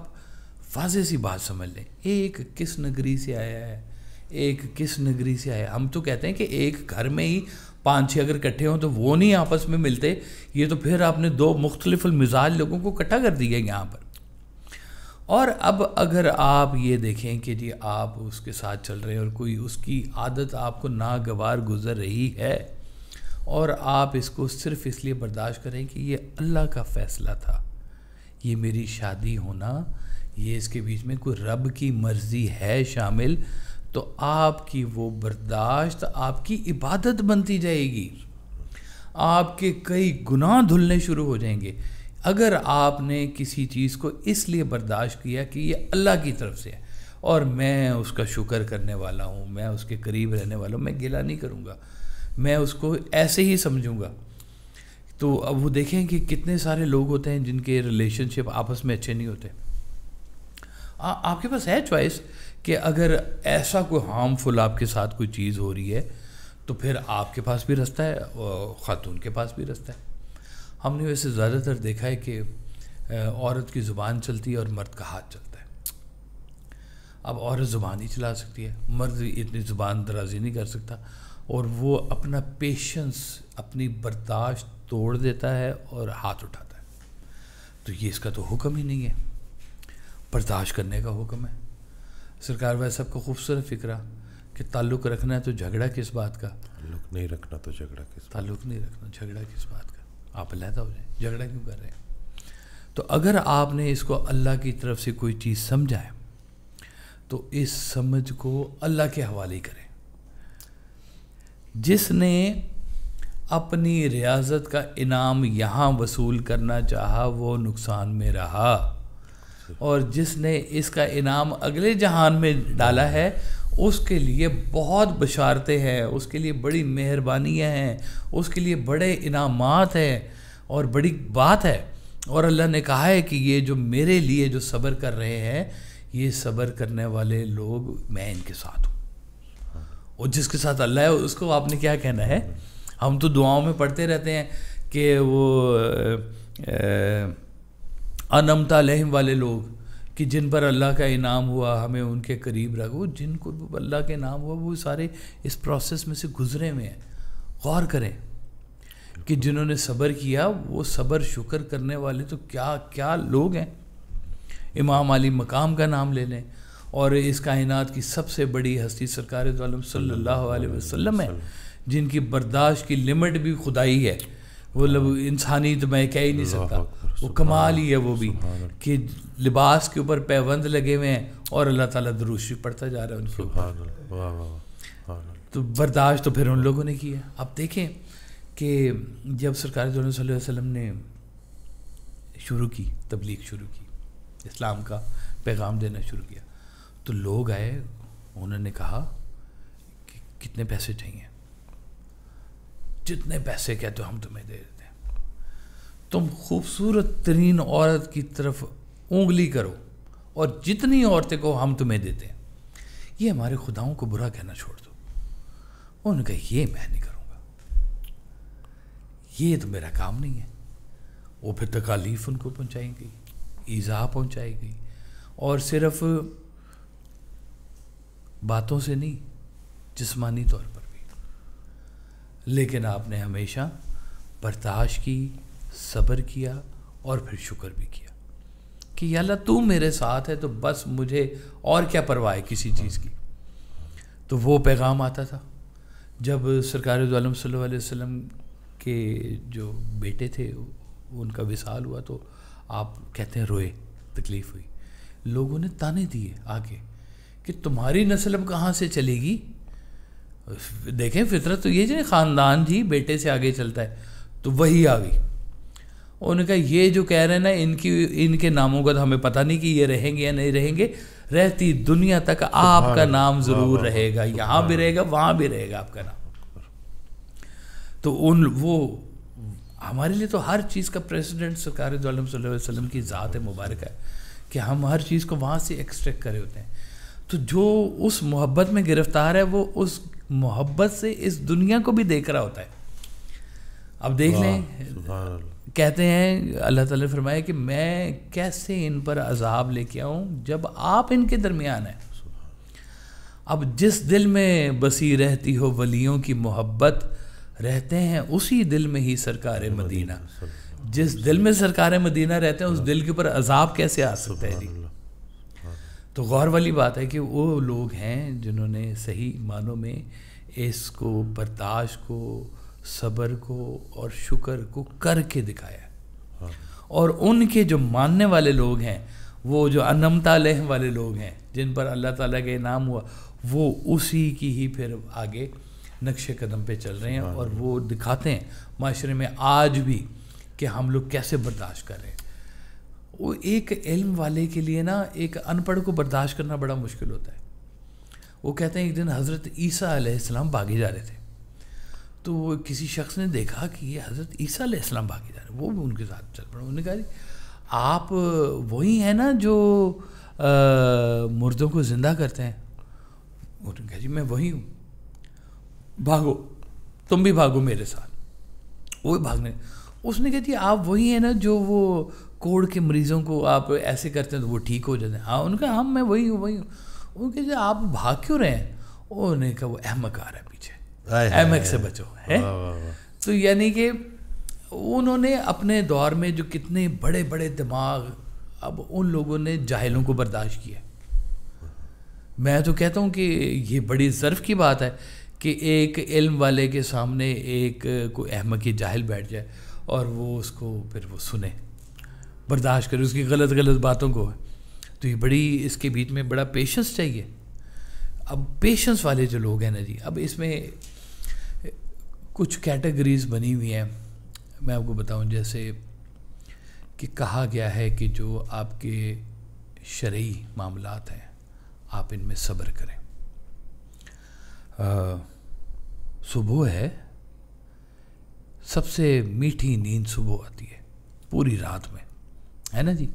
Speaker 2: واضح سی بات سمجھ لیں, ایک کس نگری سے آیا ہے, ایک کس نگری سے آیا. ہم تو کہتے ہیں کہ ایک گھر میں ہی 5-6 اگر اکٹھے ہوں تو وہ نہیں آپس میں ملتے, یہ تو پھر آپ نے 2 مختلف المزاج لوگوں کو اکٹھا کر دیا یہاں پر. اور اب اگر آپ یہ دیکھیں کہ جی آپ اس کے ساتھ چل رہے ہیں اور کوئی اس کی عادت آپ کو ناگوار گزر رہی ہے, اور آپ اس کو صرف اس لیے برداشت کریں کہ یہ اللہ کا فیصلہ تھا, یہ میری شادی ہونا, یہ اس کے بیچ میں کوئی رب کی مرضی ہے شامل, تو آپ کی وہ برداشت آپ کی عبادت بنتی جائے گی. آپ کے کئی گناہ دھلنے شروع ہو جائیں گے اگر آپ نے کسی چیز کو اس لیے برداشت کیا کہ یہ اللہ کی طرف سے ہے اور میں اس کا شکر کرنے والا ہوں, میں اس کے قریب رہنے والا ہوں, میں گلہ نہیں کروں گا, میں اس کو ایسے ہی سمجھوں گا. تو اب وہ دیکھیں کہ کتنے سارے لوگ ہوتے ہیں جن کے ریلیشن شپ آپس میں اچھے نہیں ہوتے. آپ کے پاس ہے چوائس کہ اگر ایسا کوئی ہارمفل آپ کے ساتھ کوئی چیز ہو رہی ہے تو پھر آپ کے پاس بھی رستہ ہے اور خاتون کے پاس بھی رستہ ہے. ہم نے ویسے زیادہ تر دیکھا ہے کہ عورت کی زبان چلتی ہے اور مرد کا ہاتھ چلتا ہے. اب عورت زبان ہی چلا سکتی ہے, مرد اتنی زبان درازی نہیں کر سکتا, اور وہ اپنا پیشنس, اپنی برداشت توڑ دیتا ہے اور ہاتھ اٹھاتا ہے. تو یہ اس کا تو حکم ہی نہیں ہے, برداشت کرنے کا حکم ہے. سرکار بھائی صاحب کا خوبصورت فکرہ کہ تعلق رکھنا ہے تو جھگڑا کس بات کا,
Speaker 1: تعلق نہیں رکھنا تو جھگڑا کس,
Speaker 2: تعلق نہیں رکھنا جھگڑا کس بات کا, آپ علیحدہ ہو جائیں, جھگڑا کیوں کر رہے ہیں. تو اگر آپ نے اس کو اللہ کی طرف سے کوئی چیز سمجھا ہے تو اس سمجھ کو اللہ کے حوالے کریں. جس نے اپنی ریاضت کا انعام یہاں وصول کرنا چاہا وہ نقصان میں رہا, اور جس نے اس کا انعام اگلے جہان میں ڈالا ہے اس کے لیے بہت بشارتیں ہیں, اس کے لیے بڑی مہربانیاں ہیں, اس کے لیے بڑے انعامات ہیں اور بڑی بات ہے. اور اللہ نے کہا ہے کہ یہ جو میرے لیے جو صبر کر رہے ہیں, یہ صبر کرنے والے لوگ میں ان کے ساتھ ہوں. اور جس کے ساتھ اللہ ہے اس کو آپ نے کیا کہنا ہے. ہم تو دعاؤں میں پڑھتے رہتے ہیں کہ وہ انعمت علیہم والے لوگ کہ جن پر اللہ کا انعام ہوا ہمیں ان کے قریب رکھو. جن کو اللہ کا انعام ہوا وہ سارے اس پروسیس میں سے گزرے ہوئے ہیں. غور کریں کہ جنہوں نے صبر کیا وہ صبر شکر کرنے والے تو کیا کیا لوگ ہیں. امام علی مقام کا نام لے لیں, اور اس کائنات کی سب سے بڑی ہستی سرکار دو عالم صلی اللہ علیہ وسلم ہے, جن کی برداشت کی لمٹ بھی خدائی ہے. وہ انسانی تو میں کہہ ہی نہیں سکتا, وہ کمال ہی ہے وہ بھی کہ لباس کے اوپر پیوند لگے ہوئے ہیں اور اللہ تعالیٰ درود شریف پڑھتا جا رہا ہے ان کے اوپر. تو برداشت تو پھر ان لوگوں نے کی ہے. اب دیکھیں کہ جب سرکار دو عالم صلی اللہ علیہ وسلم نے شروع کی، تبلیغ شروع کی، اسلام کا پیغام دینا شروع کیا. تو لوگ آئے، انہوں نے کہا کہ کتنے پیسے چاہیے؟ جتنے پیسے کہتے ہو ہم تمہیں دے دیتے ہیں. تم خوبصورت ترین عورت کی طرف انگلی کرو اور جتنی عورتیں کو ہم تمہیں دیتے ہیں. یہ ہمارے خداؤں کو برا کہنا چھوڑ دو. انہوں نے کہا یہ میں نہیں کروں گا، یہ تو میرا کام نہیں ہے. وہ پھر تکالیف ان کو پہنچائی گئی، ایذا پہنچائی گئی، اور صرف باتوں سے نہیں، جسمانی طور پر بھی. لیکن آپ نے ہمیشہ برداشت کی، صبر کیا اور پھر شکر بھی کیا کہ یا اللہ تو میرے ساتھ ہے تو بس مجھے اور کیا پرواہ ہے کسی چیز کی. تو وہ پیغام آتا تھا. جب سرکار دو عالم صلی اللہ علیہ وسلم کے جو بیٹے تھے ان کا وصال ہوا تو آپ کہتے ہیں روئے، تکلیف ہوئی. لوگوں نے تانے دیے آگے کہ تمہاری نسل اب کہاں سے چلے گی. دیکھیں فطرت تو یہ جو خاندان جی بیٹے سے آگے چلتا ہے. تو وہی آ گئی. انہوں نے کہا یہ جو کہہ رہے ہیں نا ان کے ناموں کا تو ہمیں پتہ نہیں کہ یہ رہیں گے یا نہیں رہیں گے. رہتی دنیا تک آپ کا نام ضرور رہے گا، یہاں بھی رہے گا وہاں بھی رہے گا آپ کا نام. تو وہ ہمارے لیے تو ہر چیز کا پریسیڈنٹ سرکار دو عالم صلی اللہ علیہ وسلم کی ذات مبارک ہے کہ ہم ہر چیز کو وہاں سے ایکسٹریکٹ کرے ہوتے ہیں. تو جو اس محبت میں گرفتار ہے وہ اس محبت سے اس دنیا کو بھی دیکھ رہا ہوتا ہے. اب دیکھ لیں، کہتے ہیں اللہ تعالیٰ نے فرمایا کہ میں کیسے ان پر عذاب لے کے آؤں جب آپ ان کے درمیان ہیں. اب جس دل میں بسی رہتی ہو ولیوں کی محبت، رہتے ہیں اسی دل میں ہی سرکار مدینہ. جس دل میں سرکار مدینہ رہتے ہیں اس دل کے اوپر عذاب کیسے آ سکتا ہے جی. تو غور والی بات ہے کہ وہ لوگ ہیں جنہوں نے صحیح معنوں میں اس کو برداشت کو، صبر کو اور شکر کو کر کے دکھایا. اور ان کے جو ماننے والے لوگ ہیں، وہ جو انعمت علیہم والے لوگ ہیں جن پر اللہ تعالیٰ کا انعام ہوا، وہ اسی کی ہی پھر آگے نقش قدم پہ چل رہے ہیں. اور وہ دکھاتے ہیں معاشرے میں آج بھی کہ ہم لوگ کیسے برداشت کر رہے ہیں. وہ ایک علم والے کے لیے نا ایک ان پڑھ کو برداشت کرنا بڑا مشکل ہوتا ہے. وہ کہتے ہیں ایک دن حضرت عیسیٰ علیہ السلام بھاگے جا رہے تھے. تو وہ کسی شخص نے دیکھا کہ یہ حضرت عیسیٰ علیہ السلام بھاگے جا رہے ہیں. وہ بھی ان کے ساتھ چل پڑے. انہوں نے کہا آپ وہی ہیں نا جو مردوں کو زندہ کرتے ہیں؟ انہوں نے کہا جی میں وہی ہوں. بھاگو، تم بھی بھاگو میرے ساتھ. وہ بھاگنے. اس نے کہا جی آپ وہی ہیں نا جو وہ کوڑ کے مریضوں کو آپ ایسے کرتے ہیں تو وہ ٹھیک ہو جاتے ہیں؟ ہاں. ان کا ہم میں وہی ہوں. وہ کہ جی آپ بھاگ کیوں رہے ہیں؟ انہوں نے کہا وہ احمق آ رہا ہے پیچھے، احمق سے بچو ہے. تو یعنی کہ انہوں نے اپنے دور میں جو کتنے بڑے بڑے دماغ، اب ان لوگوں نے جاہلوں کو برداشت کیا. میں تو کہتا ہوں کہ یہ بڑی ظرف کی بات ہے کہ ایک علم والے کے سامنے ایک کوئی احمقی جاہل بیٹھ جائے اور وہ اس کو پھر وہ سنے، برداشت کرے اس کی غلط باتوں کو. تو یہ بڑی اس کے بیچ میں بڑا پیشنس چاہیے. اب پیشنس والے جو لوگ ہیں نا جی، اب اس میں کچھ کیٹیگریز بنی ہوئی ہیں. میں آپ کو بتاؤں جیسے کہ کہا گیا ہے کہ جو آپ کے شرعی معاملات ہیں آپ ان میں صبر کریں. صبح ہے، سب سے میٹھی نیند صبح آتی ہے پوری رات میں، ہے نا جی.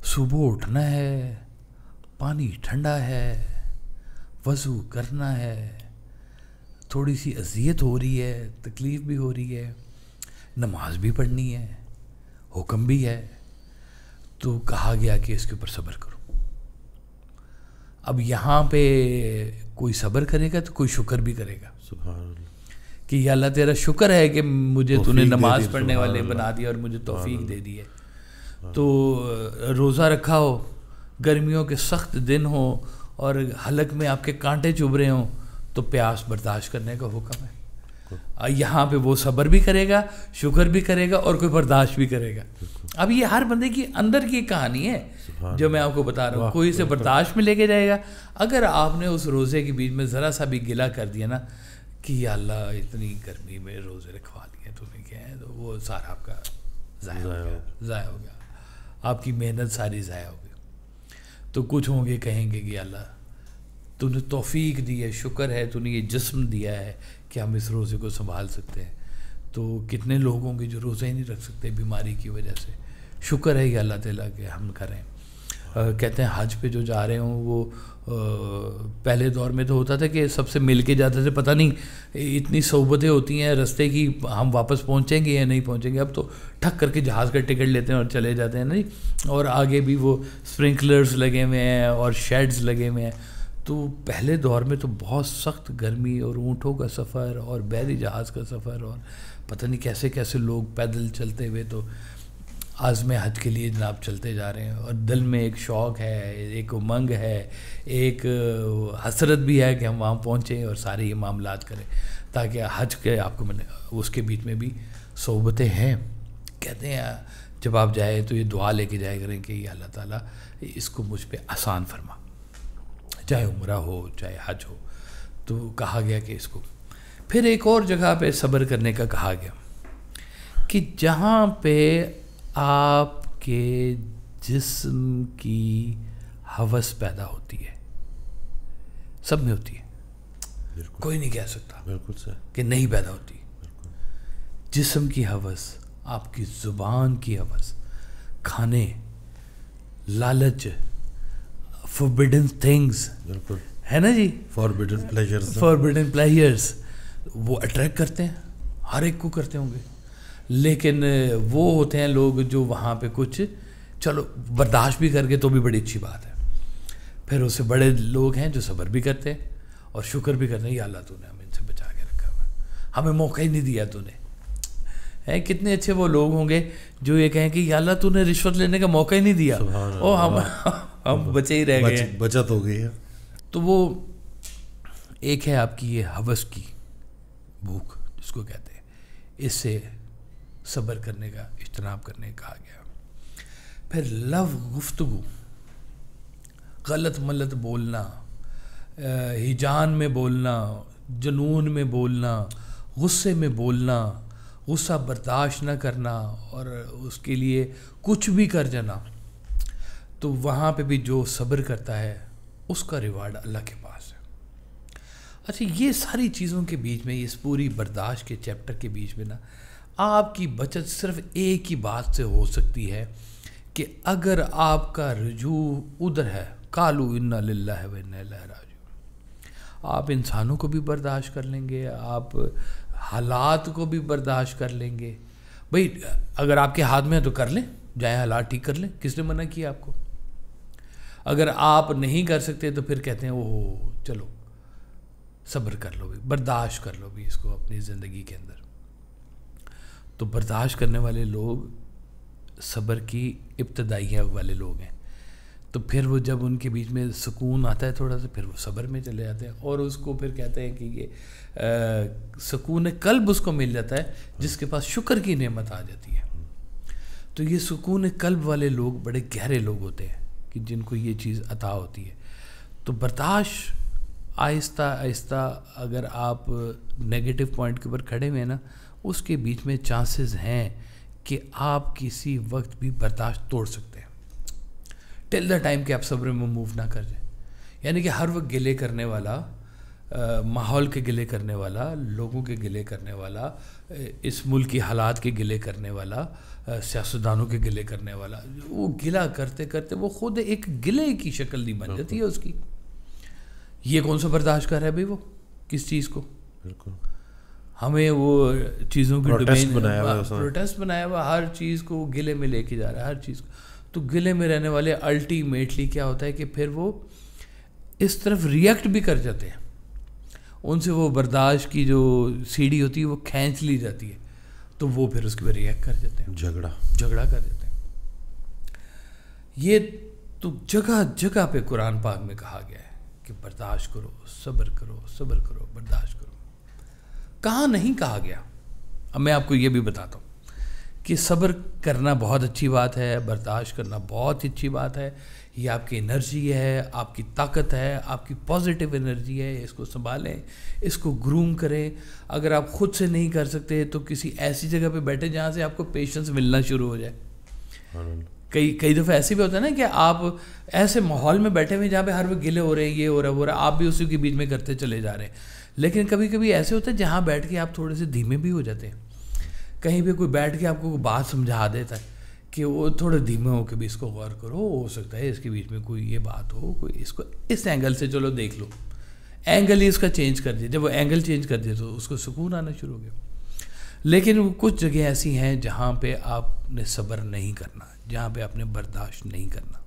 Speaker 2: صبح اٹھنا ہے، پانی ٹھنڈا ہے، وضو کرنا ہے، تھوڑی سی اذیت ہو رہی ہے، تکلیف بھی ہو رہی ہے، نماز بھی پڑھنی ہے، حکم بھی ہے. تو کہا گیا کہ اس کے اوپر صبر کرو. اب یہاں پہ کوئی صبر کرے گا تو کوئی شکر بھی کرے گا.
Speaker 1: سبحان اللہ.
Speaker 2: کہ یا اللہ تیرا شکر ہے کہ مجھے تو نے نماز پڑھنے والے بنا دیا اور مجھے توفیق دے دی ہے. تو روزہ رکھا ہو، گرمیوں کے سخت دن ہو اور حلق میں آپ کے کانٹے چبھ رہے ہوں تو پیاس برداشت کرنے کا حکم ہے. یہاں پہ وہ صبر بھی کرے گا، شکر بھی کرے گا اور کوئی برداشت بھی کرے گا. اب یہ ہر بندے کی اندر کی کہانی ہے جو میں آپ کو بتا رہا ہوں. کوئی اسے برداشت میں لے کے جائے گا. اگر آپ نے اس روزے کے بیچ میں ذرا سا بھی گلہ کر دیا نا کہ یا اللہ اتنی گرمی میں روزے رکھوا دیے تو نے کیا ہے، تو وہ سارا آپ کا ضائع ہو گیا, آپ کی محنت ساری ضائع ہو گئی. تو کچھ ہوں گے کہیں گے کہ اللہ تو نے توفیق دی ہے, شکر ہے تو نے یہ جسم دیا ہے کہ ہم اس روزے کو سنبھال سکتے ہیں. تو کتنے لوگ ہوں گے جو روزے ہی نہیں رکھ سکتے بیماری کی وجہ سے. شکر ہے کہ اللہ تعالیٰ کے ہم کریں. کہتے ہیں حج پہ جو جا رہے ہوں وہ پہلے دور میں تو ہوتا تھا کہ سب سے مل کے جاتے تھے, پتہ نہیں اتنی صحبتیں ہوتی ہیں رستے کی, ہم واپس پہنچیں گے یا نہیں پہنچیں گے. اب تو ٹھک کر کے جہاز کا ٹکٹ لیتے ہیں اور چلے جاتے ہیں نہیں, اور آگے بھی وہ اسپرنکلرز لگے ہوئے ہیں اور شیڈز لگے ہوئے ہیں. تو پہلے دور میں تو بہت سخت گرمی اور اونٹوں کا سفر اور بحری جہاز کا سفر اور پتہ نہیں کیسے کیسے لوگ پیدل چلتے ہوئے تو عزم حج کے لیے جناب چلتے جا رہے ہیں. اور دل میں ایک شوق ہے, ایک امنگ ہے, ایک حسرت بھی ہے کہ ہم وہاں پہنچیں اور سارے یہ معاملات کریں تاکہ حج کے آپ کو میں نے اس کے بیچ میں بھی صحبتیں ہیں. کہتے ہیں جب آپ جائیں تو یہ دعا لے کے جائے کریں کہ یہ اللہ تعالیٰ اس کو مجھ پہ آسان فرما, چاہے عمرہ ہو چاہے حج ہو. تو کہا گیا کہ اس کو پھر ایک اور جگہ پہ صبر کرنے کا کہا گیا کہ جہاں پہ آپ کے جسم کی ہوس پیدا ہوتی ہے, سب میں ہوتی ہے, کوئی نہیں کہہ سکتا
Speaker 1: بالکل سر
Speaker 2: کہ نہیں پیدا ہوتی. جسم کی ہوس, آپ کی زبان کی ہوس, کھانے, لالچ, فوربڈن تھنگز,
Speaker 1: بالکل
Speaker 2: ہے نا جی,
Speaker 1: فوربڈن
Speaker 2: پلیئرز وہ اٹریکٹ کرتے ہیں, ہر ایک کو کرتے ہوں گے. لیکن وہ ہوتے ہیں لوگ جو وہاں پہ کچھ چلو برداشت بھی کر کے تو بھی بڑی اچھی بات ہے. پھر اس سے بڑے لوگ ہیں جو صبر بھی کرتے ہیں اور شکر بھی کرتے ہیں, یا اللہ تو نے ہمیں ان سے بچا کے رکھا ہوا, ہمیں موقع ہی نہیں دیا تو نے. کتنے اچھے وہ لوگ ہوں گے جو یہ کہیں کہ یا اللہ تو نے رشوت لینے کا موقع ہی نہیں دیا, او ہم بچے ہی رہ گئے,
Speaker 1: بچت ہو گئی ہے.
Speaker 2: تو وہ ایک ہے آپ کی یہ ہوس کی بھوک جس کو کہتے ہیں, اس سے صبر کرنے کا اجتناب کرنے کا کہا گیا. پھر گفتگو, غلط ملت بولنا, ہیجان میں بولنا, جنون میں بولنا, غصے میں بولنا, غصہ برداشت نہ کرنا اور اس کے لیے کچھ بھی کر جانا. تو وہاں پہ بھی جو صبر کرتا ہے اس کا ریوارڈ اللہ کے پاس ہے. اچھا, یہ ساری چیزوں کے بیچ میں, اس پوری برداشت کے چیپٹر کے بیچ میں نا آپ کی بچت صرف ایک ہی بات سے ہو سکتی ہے کہ اگر آپ کا رجوع ادھر ہے, قالوا انا للہ و انا الیہ راجعون. آپ انسانوں کو بھی برداشت کر لیں گے, آپ حالات کو بھی برداشت کر لیں گے. بھئی اگر آپ کے ہاتھ میں ہے تو کر لیں, جائیں حالات ٹھیک کر لیں, کس نے منع کیا آپ کو. اگر آپ نہیں کر سکتے تو پھر کہتے ہیں اوہ چلو صبر کر لو بھی, برداشت کر لو بھی اس کو اپنی زندگی کے اندر. تو برداشت کرنے والے لوگ صبر کی ابتدائیہ والے لوگ ہیں. تو پھر وہ جب ان کے بیچ میں سکون آتا ہے تھوڑا سا, پھر وہ صبر میں چلے جاتے ہیں اور اس کو پھر کہتے ہیں کہ یہ سکون قلب اس کو مل جاتا ہے جس کے پاس شکر کی نعمت آ جاتی ہے. تو یہ سکون قلب والے لوگ بڑے گہرے لوگ ہوتے ہیں کہ جن کو یہ چیز عطا ہوتی ہے. تو برداشت آہستہ آہستہ اگر آپ نیگیٹو پوائنٹ کے اوپر کھڑے ہوئے ہیں نا, اس کے بیچ میں چانسز ہیں کہ آپ کسی وقت بھی برداشت توڑ سکتے ہیں, ٹل دا ٹائم کہ آپ صبر میں موو نہ کر جائیں. یعنی کہ ہر وقت گلے کرنے والا, ماحول کے گلے کرنے والا, لوگوں کے گلے کرنے والا, اس ملک کی حالات کے گلے کرنے والا, سیاستدانوں کے گلے کرنے والا, وہ گلہ کرتے کرتے وہ خود ایک گلے کی شکل نہیں بن جاتی ہے اس کی. یہ کون سا برداشت کر رہا ہے بھائی, وہ کس چیز کو,
Speaker 1: بالکل
Speaker 2: ہمیں وہ چیزوں کی
Speaker 1: پروٹیسٹ
Speaker 2: بنایا ہوا, ہر چیز کو گلے میں لے کے جا رہا ہے, ہر چیز کو. تو گلے میں رہنے والے الٹیمیٹلی کیا ہوتا ہے کہ پھر وہ اس طرف ریئیکٹ بھی کر جاتے ہیں, ان سے وہ برداشت کی جو سیڑھی ہوتی ہے وہ کھینچ لی جاتی ہے, تو وہ پھر اس کے اوپر ریئیکٹ کر جاتے ہیں, جھگڑا کر دیتے ہیں. یہ تو جگہ جگہ پہ قرآن پاک میں کہا گیا ہے کہ برداشت کرو, صبر کرو, صبر کرو, برداشت کرو. کہاں نہیں کہا گیا. اب میں آپ کو یہ بھی بتاتا ہوں کہ صبر کرنا بہت اچھی بات ہے, برداشت کرنا بہت اچھی بات ہے. یہ آپ کی انرجی ہے, آپ کی طاقت ہے, آپ کی پازیٹیو انرجی ہے. اس کو سنبھالیں, اس کو گروم کریں. اگر آپ خود سے نہیں کر سکتے تو کسی ایسی جگہ پہ بیٹھے جہاں سے آپ کو پیشنس ملنا شروع ہو جائے. کئی دفعہ ایسے بھی ہوتا ہے نا کہ آپ ایسے ماحول میں بیٹھے ہوئے جہاں پہ ہر وقت گلے ہو رہے ہیں, یہ ہو رہا ہے وہ رہا, آپ بھی اسی کے بیچ میں کرتے چلے جا رہے ہیں. لیکن کبھی کبھی ایسے ہوتا ہے جہاں بیٹھ کے آپ تھوڑے سے دھیمے بھی ہو جاتے ہیں. کہیں پہ کوئی بیٹھ کے آپ کو بات سمجھا دیتا ہے کہ وہ تھوڑے دھیمے ہو کے بھی اس کو غور کرو, ہو سکتا ہے اس کے بیچ میں کوئی یہ بات ہو, کوئی اس کو اس اینگل سے چلو دیکھ لو, اینگل ہی اس کا چینج کر دیا. جب وہ اینگل چینج کر دیا تو اس کو سکون آنا شروع ہو گیا. لیکن کچھ جگہ ایسی ہیں جہاں پہ آپ نے صبر نہیں کرنا, جہاں پہ آپ نے برداشت نہیں کرنا.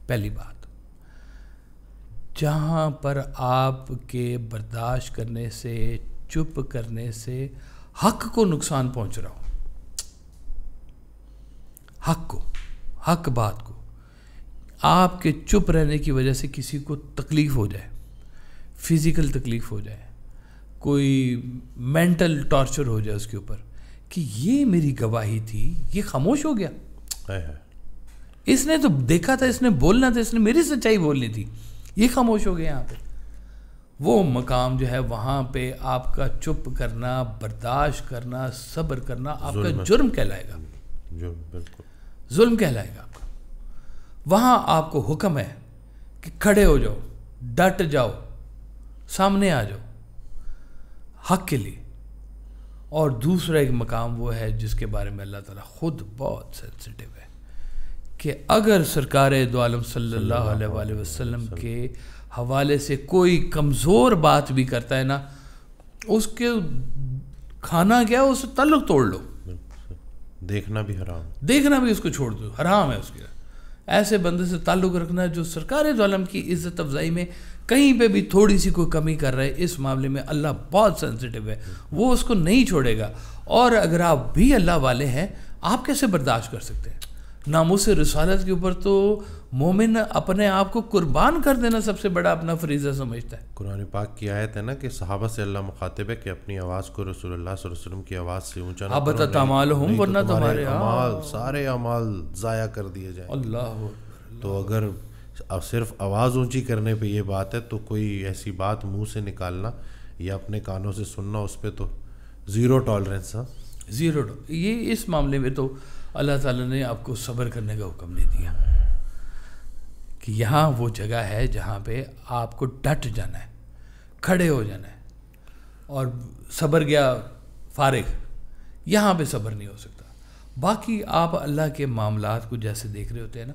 Speaker 2: پہلی بات, جہاں پر آپ کے برداشت کرنے سے, چپ کرنے سے حق کو نقصان پہنچ رہا ہو, حق کو, حق بات کو, آپ کے چپ رہنے کی وجہ سے کسی کو تکلیف ہو جائے, فزیکل تکلیف ہو جائے, کوئی مینٹل ٹارچر ہو جائے اس کے اوپر کہ یہ میری گواہی تھی, یہ خاموش ہو گیا, اس نے تو دیکھا تھا, اس نے بولنا تھا, اس نے میری سچائی بولنی تھی, یہ خاموش ہو گیا. یہاں پہ وہ مقام جو ہے وہاں پہ آپ کا چپ کرنا, برداشت کرنا, صبر کرنا آپ کا جرم کہلائے گا, ظلم کہلائے گا آپ کا. وہاں آپ کو حکم ہے کہ کھڑے ہو جاؤ, ڈٹ جاؤ, سامنے آ جاؤ حق کے لیے. اور دوسرا ایک مقام وہ ہے جس کے بارے میں اللہ تعالیٰ خود بہت سینسٹیو ہے کہ اگر سرکار دو عالم صلی اللہ علیہ وآلہ وسلم کے حوالے سے کوئی کمزور بات بھی کرتا ہے نا, اس کے کھانا کیا, اس سے تعلق توڑ لو,
Speaker 1: دیکھنا بھی حرام,
Speaker 2: دیکھنا بھی اس کو چھوڑ دو, حرام ہے اس کے. ایسے بندے سے تعلق رکھنا جو سرکار دو عالم کی عزت افزائی میں کہیں پہ بھی تھوڑی سی کوئی کمی کر رہے, اس معاملے میں اللہ بہت سینسٹیو ہے, وہ اس کو نہیں چھوڑے گا. اور اگر آپ بھی اللہ والے ہیں, آپ کیسے برداشت کر سکتے ہیں؟ ناموس رسالت کے اوپر تو مومن اپنے آپ کو قربان کر دینا سب سے بڑا اپنا فریضہ سمجھتا ہے.
Speaker 1: قرآن پاک کی آیت ہے نا کہ صحابہ سے اللہ مخاطب ہے کہ اپنی آواز کو رسول اللہ صلی اللہ علیہ وسلم کی آواز سے اونچا نہ کرو,
Speaker 2: اعمالہم, ورنہ تمہارے
Speaker 1: اعمال سارے اعمال ضائع کر دیے جائیں.
Speaker 2: اللہ.
Speaker 1: تو اگر صرف آواز اونچی کرنے پہ یہ بات ہے تو کوئی ایسی بات منہ سے نکالنا یا اپنے کانوں سے سننا, اس پہ تو زیرو ٹالرنس.
Speaker 2: زیرو. یہ اس معاملے میں تو اللہ تعالیٰ نے آپ کو صبر کرنے کا حکم دے دیا کہ یہاں وہ جگہ ہے جہاں پہ آپ کو ڈٹ جانا ہے, کھڑے ہو جانا ہے. اور صبر گیا فارغ, یہاں پہ صبر نہیں ہو سکتا. باقی آپ اللہ کے معاملات کو جیسے دیکھ رہے ہوتے ہیں نا,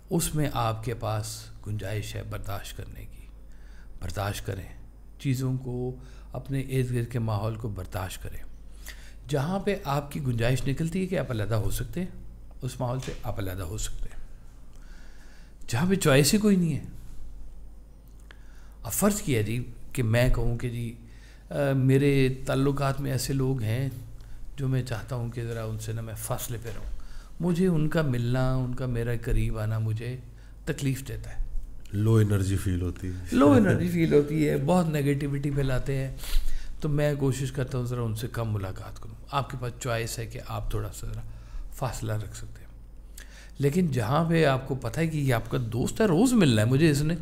Speaker 2: اس میں آپ کے پاس گنجائش ہے برداشت کرنے کی. برداشت کریں چیزوں کو, اپنے ارد گرد کے ماحول کو برداشت کریں. جہاں پہ آپ کی گنجائش نکلتی ہے کہ آپ علیحدہ ہو سکتے ہیں, اس ماحول سے آپ علیحدہ ہو سکتے ہیں. جہاں پہ چوائس ہی کوئی نہیں ہے, اب فرض کیا جی کہ میں کہوں کہ جی میرے تعلقات میں ایسے لوگ ہیں جو میں چاہتا ہوں کہ ذرا ان سے نا میں فاصلے پہ رہوں, مجھے ان کا ملنا, ان کا میرا قریب آنا مجھے تکلیف دیتا ہے,
Speaker 1: لو انرجی فیل ہوتی ہے,
Speaker 2: لو انرجی فیل ہوتی ہے, بہت نگیٹیوٹی پھیلاتے ہیں. تو میں کوشش کرتا ہوں ذرا ان سے کم ملاقات کروں. آپ کے پاس چوائس ہے کہ آپ تھوڑا سا ذرا فاصلہ رکھ سکتے ہیں. لیکن جہاں پہ آپ کو پتہ ہے کہ یہ آپ کا دوست ہے, روز ملنا ہے مجھے, اس نے,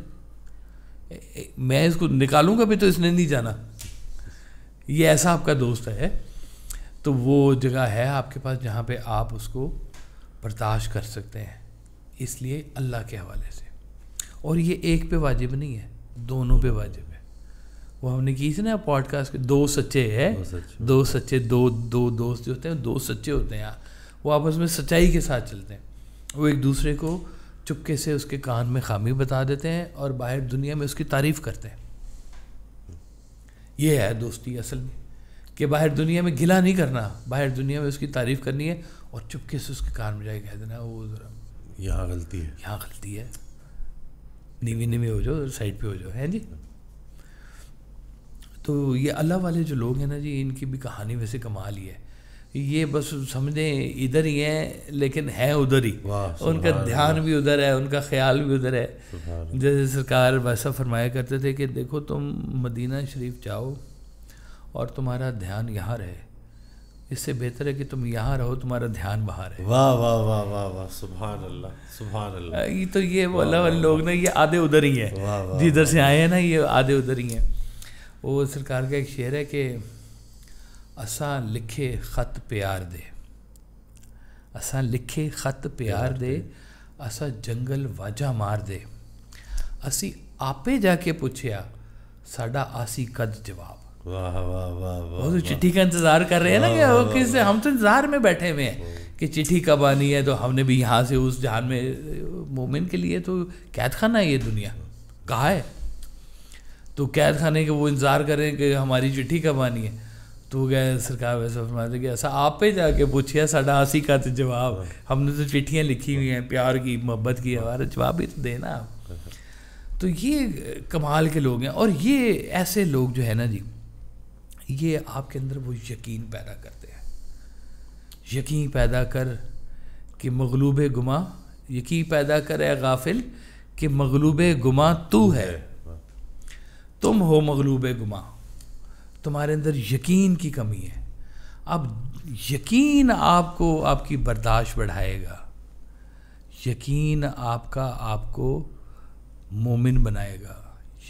Speaker 2: میں اس کو نکالوں گا بھی تو اس نے نہیں جانا, یہ ایسا آپ کا دوست ہے, تو وہ جگہ ہے آپ کے پاس جہاں پہ آپ اس کو برداشت کر سکتے ہیں. اس لیے اللہ کے حوالے سے. اور یہ ایک پہ واجب نہیں ہے, دونوں پہ واجب ہے. وہ ہم نے کی تھی نا پوڈ کاسٹ کے, دو سچے ہیں, دو سچے, دو دوست جو ہوتے ہیں, دو سچے ہوتے ہیں, وہ آپس میں سچائی کے ساتھ چلتے ہیں. وہ ایک دوسرے کو چپکے سے اس کے کان میں خامی بتا دیتے ہیں اور باہر دنیا میں اس کی تعریف کرتے ہیں. یہ ہے دوستی اصل میں, کہ باہر دنیا میں گلا نہیں کرنا, باہر دنیا میں اس کی تعریف کرنی ہے اور چپکے سے اس کے کان میں جا کے کہہ دینا وہ ذرا
Speaker 1: یہاں غلطی ہے,
Speaker 2: یہاں غلطی ہے, نیوی ہو جاؤ, سائڈ پہ ہو جاؤ, ہے جی. تو یہ اللہ والے جو لوگ ہیں نا جی, ان کی بھی کہانی ویسے کمال ہی ہے. یہ بس سمجھیں ادھر ہی ہیں لیکن ہیں ادھر ہی, ان کا دھیان بھی ادھر ہے, ان کا خیال بھی ادھر ہے. جیسے سرکار ویسا فرمایا کرتے تھے کہ دیکھو تم مدینہ شریف جاؤ اور تمہارا دھیان یہاں رہے, اس سے بہتر ہے کہ تم یہاں رہو, تمہارا دھیان وہاں رہے.
Speaker 1: واہ واہ واہ واہ واہ, سبحان اللہ سبحان اللہ.
Speaker 2: یہ تو یہ وہ اللہ والے لوگ نا, یہ آدھے ادھر ہی ہیں, جدھر سے آئے ہیں نا یہ آدھے ادھر ہی ہیں. وہ سرکار کا ایک شعر ہے کہ اساں لکھے خط پیار دے, اساں لکھے خط پیار دے, اساں جنگل واجہ مار دے, اسی آپے جا کے پوچھیا ساڈا آسی کد جواب.
Speaker 1: واہ واہ واہ واہ.
Speaker 2: وہ تو چٹھی کا انتظار کر رہے ہیں نا, کہ وہ کس سے, ہم تو انتظار میں بیٹھے ہوئے ہیں کہ چٹھی کب آنی ہے. تو ہم نے بھی یہاں سے اس جہان میں, مومن کے لیے تو قید خانہ ہے یہ دنیا, کہا ہے تو قید خانے کے وہ انتظار کریں کہ ہماری چٹھی کب آنی ہے. تو گئے سرکار ویسے فرماتے کہ ایسا آپ پہ جا کے پوچھیا ساڈا آسی کا تو جواب, ہم نے تو چٹھیاں لکھی ہوئی ہیں پیار کی محبت کی, ہمارا جواب ہی تو دینا آپ. تو یہ کمال کے لوگ ہیں. اور یہ ایسے لوگ جو ہے نا جی, یہ آپ کے اندر وہ یقین پیدا کرتے ہیں, یقین پیدا کر کہ مغلوب گماں, یقین پیدا کر اے غافل کہ مغلوب گماں تو ہے, تم ہو مغلوب گماں, تمہارے اندر یقین کی کمی ہے. اب یقین آپ کو آپ کی برداشت بڑھائے گا, یقین آپ کا آپ کو مومن بنائے گا,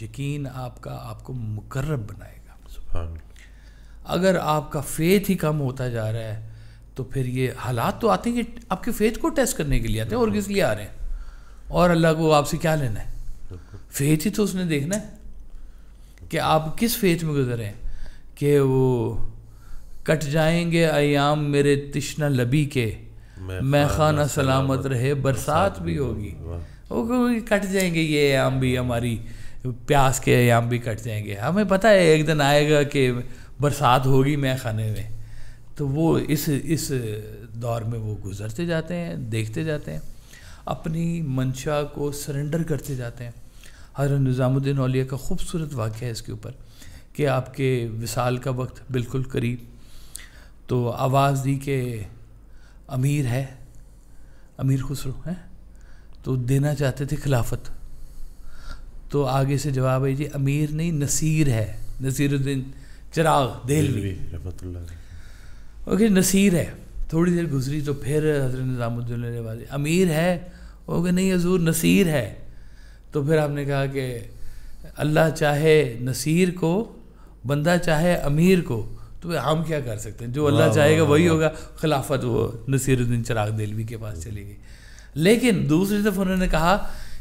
Speaker 2: یقین آپ کا آپ کو مقرب بنائے گا.
Speaker 1: سبحان اللہ.
Speaker 2: اگر آپ کا فیتھ ہی کم ہوتا جا رہا ہے تو پھر یہ حالات تو آتے ہیں کہ آپ کے فیتھ کو ٹیسٹ کرنے کے لیے آتے ہیں, اور کس لیے آ رہے ہیں, اور اللہ کو آپ سے کیا لینا ہے. فیتھ ہی تو اس نے دیکھنا ہے کہ آپ کس فیتھ میں گزرے ہیں. کہ وہ کٹ جائیں گے ایام میرے تشنہ لبی کے, میں خانہ سلامت رہے برسات بھی ہوگی. وہ کٹ جائیں گے یہ ایام بھی, ہماری پیاس کے ایام بھی کٹ جائیں گے. ہمیں پتہ ہے ایک دن آئے گا کہ برسات ہوگی میں خانے میں. تو وہ اس دور میں وہ گزرتے جاتے ہیں, دیکھتے جاتے ہیں, اپنی منشا کو سرنڈر کرتے جاتے ہیں. حضرت نظام الدین اولیاء کا خوبصورت واقعہ ہے اس کے اوپر کہ آپ کے وصال کا وقت بالکل قریب, تو آواز دی کہ امیر ہے, امیر خسرو ہیں, تو دینا چاہتے تھے خلافت. تو آگے سے جواب ہے جی امیر نہیں نصیر ہے, نصیر الدین چراغ دہلوی
Speaker 1: رحمۃ اللہ علیہ.
Speaker 2: اوکے نصیر ہے. تھوڑی دیر گزری تو پھر حضرت نظام الدین اولیاء امیر ہے, اوکے نہیں حضور نصیر ہے. تو پھر آپ نے کہا کہ اللہ چاہے نصیر کو, بندہ چاہے امیر کو, تو ہم کیا کر سکتے ہیں, جو اللہ چاہے گا وہی ہوگا. خلافت وہ نصیر الدین چراغ دہلوی کے پاس چلی گئی. لیکن دوسری طرف انہوں نے کہا